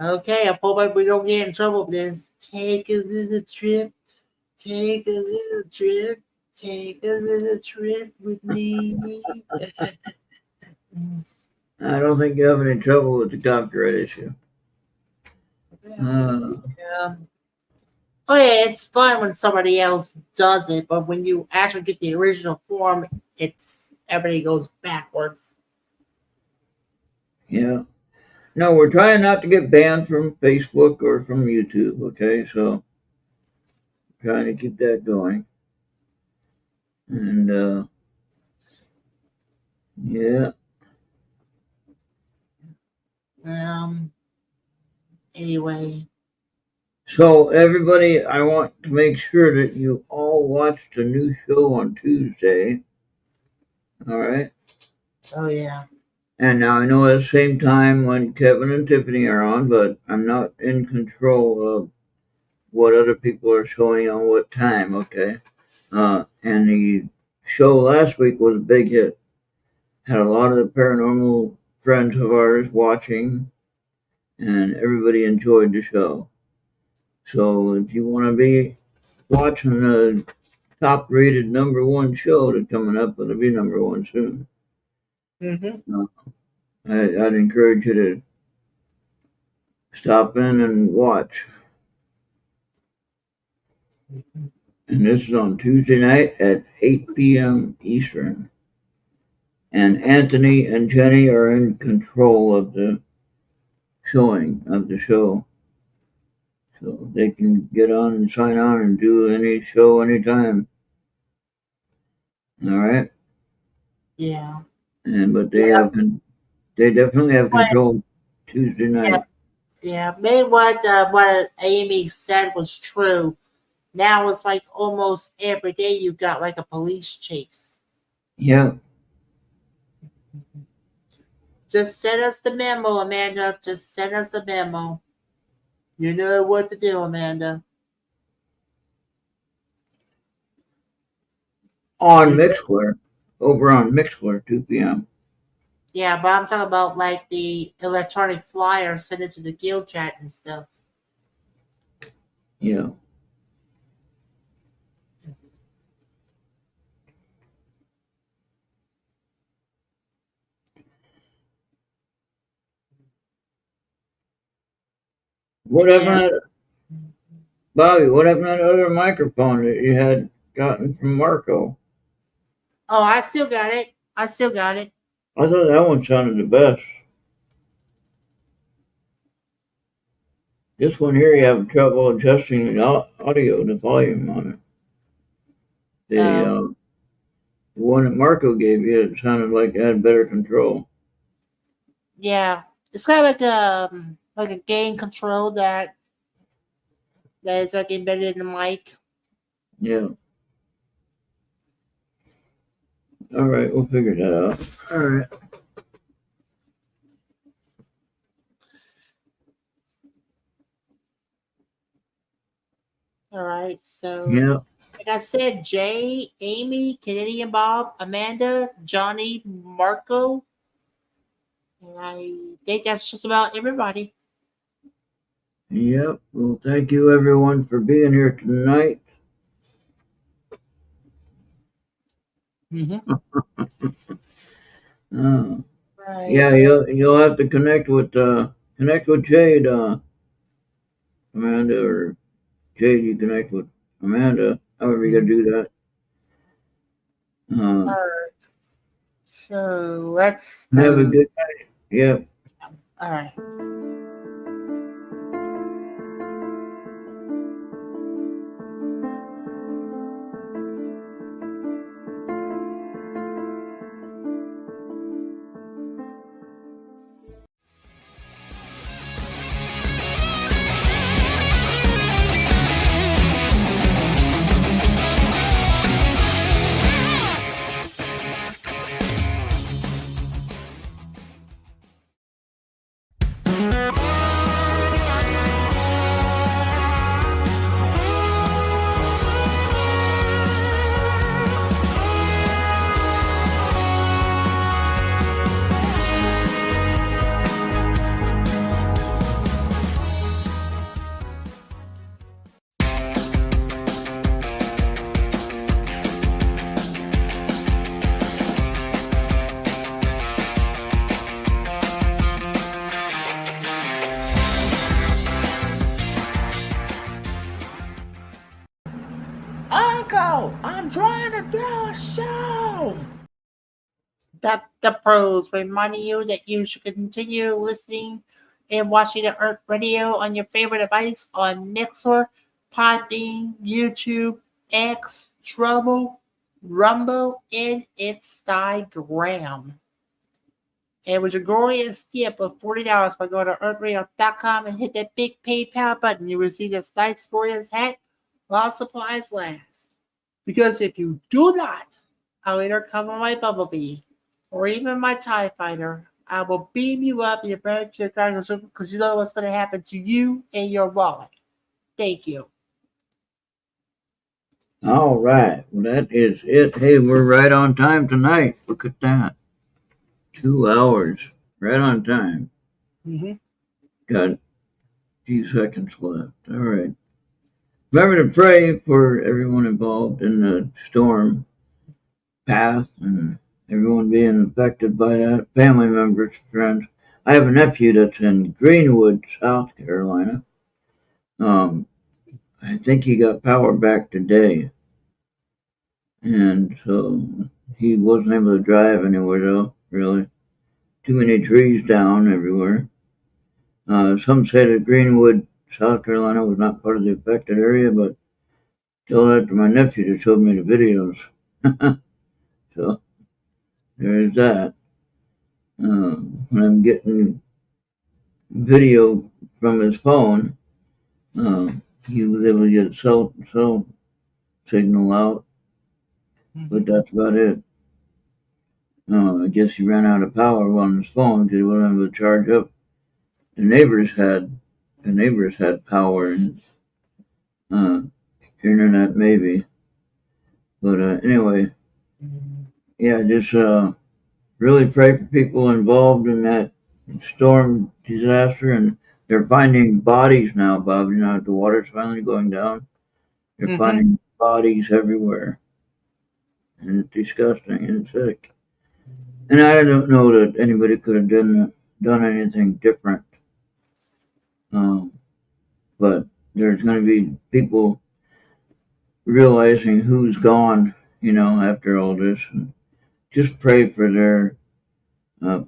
Okay, I hope we don't get in trouble with this. Take a little trip. Take a little trip. Take a little trip with me. I don't think you have any trouble with the copyright issue. Yeah. Oh yeah, it's fun when somebody else does it, but when you actually get the original form, everybody goes backwards. Yeah. No, we're trying not to get banned from Facebook or from YouTube, okay? So, trying to keep that going. And, yeah. Anyway. So, everybody, I want to make sure that you all watched a new show on Tuesday. All right? Oh, yeah. And now I know at the same time when Kevin and Tiffany are on, but I'm not in control of what other people are showing on what time, okay? And the show last week was a big hit. Had a lot of the paranormal friends of ours watching, and everybody enjoyed the show. So if you want to be watching the top rated #1 show that's coming up, it'll be #1 soon. Mm-hmm. I'd encourage you to stop in and watch. And this is on Tuesday night at 8 p.m. Eastern. And Anthony and Jenny are in control of the showing of the show. So they can get on and sign on and do any show anytime. All right? Yeah. But they definitely have control Tuesday night. Yeah. Maybe what Amy said was true. Now it's like almost every day you got like a police chase. Yeah. Just send us the memo, Amanda. Just send us a memo. You know what to do, Amanda. On Mixler. Over on Mixler, 2 p.m. Yeah, but I'm talking about like the electronic flyer sent it to the guild chat and stuff. Yeah. What happened, Bobby? What happened to that other microphone that you had gotten from Marco? Oh, I still got it. I still got it. I thought that one sounded the best. This one here, you have trouble adjusting the audio, the volume on it. The Oh, the one that Marco gave you, it sounded like it had better control. yeah. It's kind of like a gain control that is like embedded in the mic. Yeah. All right, we'll figure that out. All right. All right. So, Yeah. like I said, Jay, Amy, Canadian Bob, Amanda, Johnny, Marco, and I think that's just about everybody. Yep. Well, thank you everyone for being here tonight. Mm-hmm. Uh, Right. yeah, you'll have to connect with Jade, Amanda, or Jade. You connect with Amanda. However you got to Mhm. do that. All Uh, right. So let's have a go. good night. Yep. All right. Uncle, I'm trying to do a show. That the pros reminding you that you should continue listening and watching the Earth Radio on your favorite device on Mixer, Podbean, YouTube, X, Trouble, Rumble, and Instagram. And with your glorious skip of $40 by going to earthradio.com and hit that big PayPal button, you will see this nice glorious hat while supplies last. Because if you do not, I'll either come on my Bumblebee or even my TIE Fighter. I will beam you up and you're back to your cargo ship because you know what's going to happen to you and your wallet. Thank you. All right. Well, that is it. Hey, we're right on time tonight. Look at that. 2 hours. Right on time. Mm-hmm. Got a few seconds left. All right. Remember to pray for everyone involved in the storm path and everyone being affected by that. Family members, friends. I have a nephew that's in Greenwood, South Carolina. Um, I think he got power back today, and so he wasn't able to drive anywhere though. Really, too many trees down everywhere. Some say that Greenwood, South Carolina, was not part of the affected area, but tell that to my nephew that showed me the videos. So there's that. When I'm getting video from his phone, uh, he was able to get cell signal out, but Mm-hmm. that's about it. I guess he ran out of power on his phone because he wasn't able to charge up. The neighbors had power and uh, internet maybe, but anyway, yeah, just really pray for people involved in that storm disaster, and they're finding bodies now, Bob. You know, the water's finally going down. They're Mm-hmm. finding bodies everywhere, and it's disgusting and sick. And I don't know that anybody could have done anything different. Um, but there's going to be people realizing who's gone, you know, after all this. just pray for their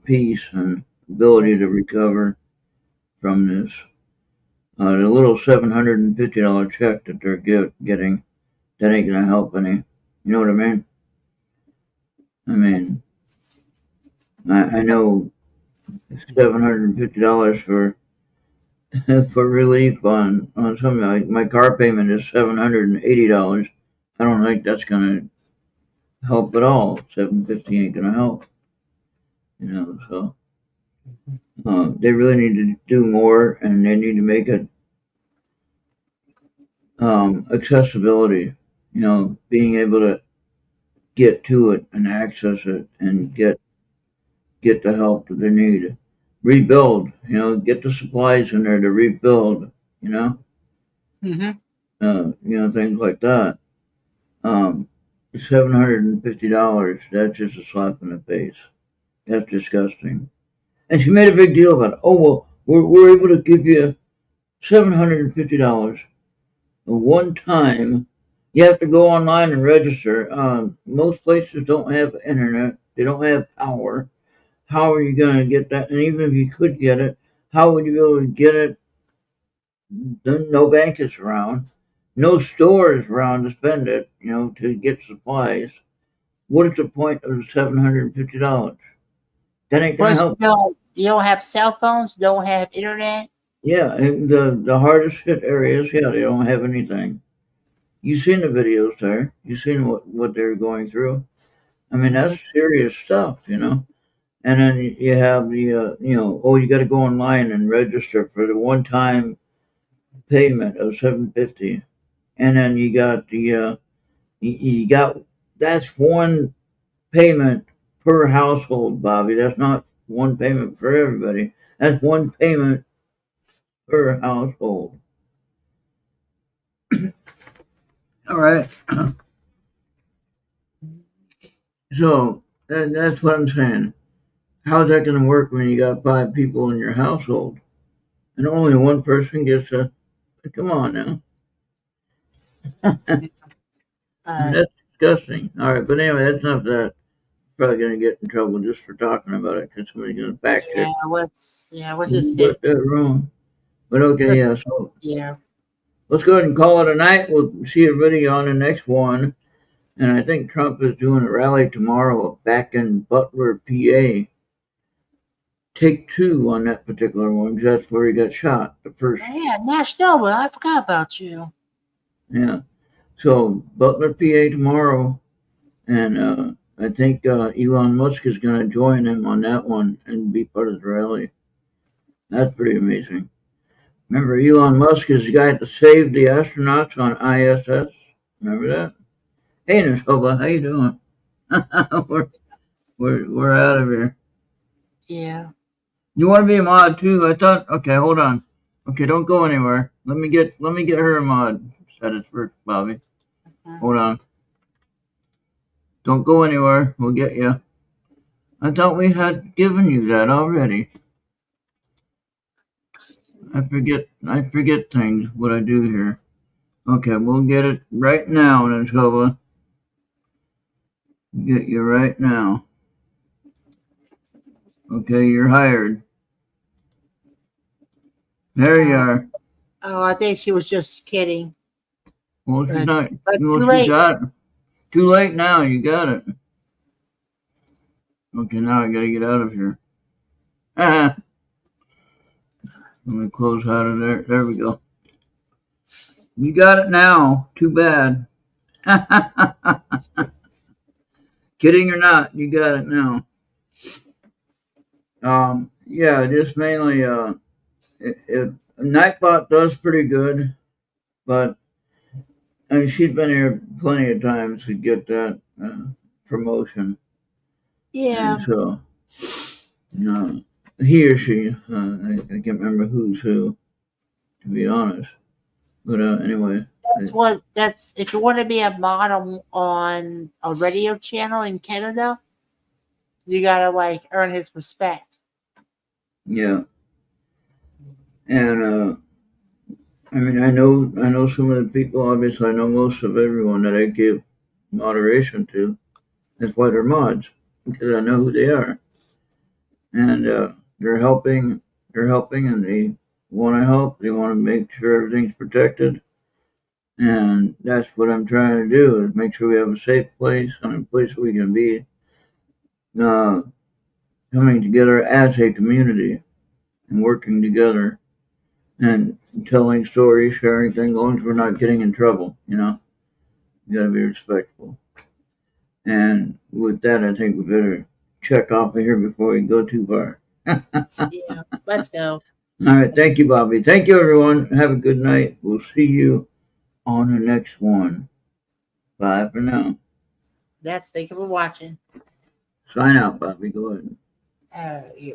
peace and ability to recover from this. The little $750 check that they're getting, that ain't gonna help any. You know what I mean? I That's, mean, I know $750 for for relief on something like my car payment is $780. I don't think that's gonna help at all. 750 ain't gonna help. So they really need to do more, and they need to make it accessibility. Being able to get to it and access it and get the help that they need. Rebuild. Get the supplies in there to rebuild. mm-hmm. Things like that. Um, $750. That's just a slap in the face. That's disgusting. And she made a big deal about it. Oh well, we're able to give you $750 one time. You have to go online and register. Most places don't have internet. They don't have power. How are you going to get that? And even if you could get it, how would you be able to get it? No bank is around. No store is around to spend it, to get supplies. What is the point of $750? That ain't going to Plus, help. you don't have cell phones, don't have internet. Yeah, and the hardest hit areas, yeah, they don't have anything. You've seen the videos there. You've seen what they're going through. I mean, that's serious stuff. And then you have the, you got to go online and register for the one-time payment of $750, and then you got you got that's one payment per household, Bobby. That's not one payment for everybody. That's one payment per household. All right. So that's what I'm saying. How's that going to work when you got 5 people in your household and only one person gets a? Come on now. Uh, That's disgusting. All right, but anyway, that's enough of that. Probably going to get in trouble just for talking about it because somebody's going to fact check. what's Who just got it? that wrong? But okay, Let's, yeah. So yeah. let's go ahead and call it a night. We'll see everybody on the next one. And I think Trump is doing a rally tomorrow back in Butler, PA. Take 2 on that particular one because that's where he got shot. The first, Yeah, National, but I forgot about you. yeah. So Butler, PA tomorrow, and I think Elon Musk is going to join him on that one and be part of the rally. That's pretty amazing. Remember, Elon Musk is the guy that saved the astronauts on ISS. Remember that? Hey, Nishova, how you doing? we're, we're out of here. Yeah. You want to be a mod too? I thought. Okay, hold on. Okay, don't go anywhere. Let me get her a mod status first, Bobby. Hold on. Don't go anywhere. We'll get you. I thought we had given you that already. I forget things. What I do here. Okay, we'll get it right now, Nishova. Get you right now. Okay, you're hired. There you are. Oh, I think she was just kidding. Well, she's But, not. but Well, too she late. got it. Too late now. You got it. Okay, now I gotta get out of here. Let me close out of there. There we go. You got it now. Too bad. Kidding or not, you got it now. Yeah, just mainly Nightbot does pretty good, but I mean she's been here plenty of times to get that promotion, and Yeah. so uh, he or she, I can't remember who's who, to be honest. But anyway, That's if you want to be a model on a radio channel in Canada, you gotta like earn his respect. yeah, and I mean I know some of the people. Obviously, I know most of everyone that I give moderation to. That's why they're mods. because I know who they are, and they're helping. They're helping, and they want to help. They want to make sure everything's protected, and that's what I'm trying to do: is make sure we have a safe place and a place we can be uh, coming together as a community and working together and telling stories, sharing things, as long as we're not getting in trouble. You got to be respectful. And with that, I think we better check off of here before we go too far. Yeah, let's go. All right. Thank you, Bobby. Thank you, everyone. Have a good night. We'll see you on the next one. Bye for now. Thank you for watching. Sign out, Bobby. Go ahead. You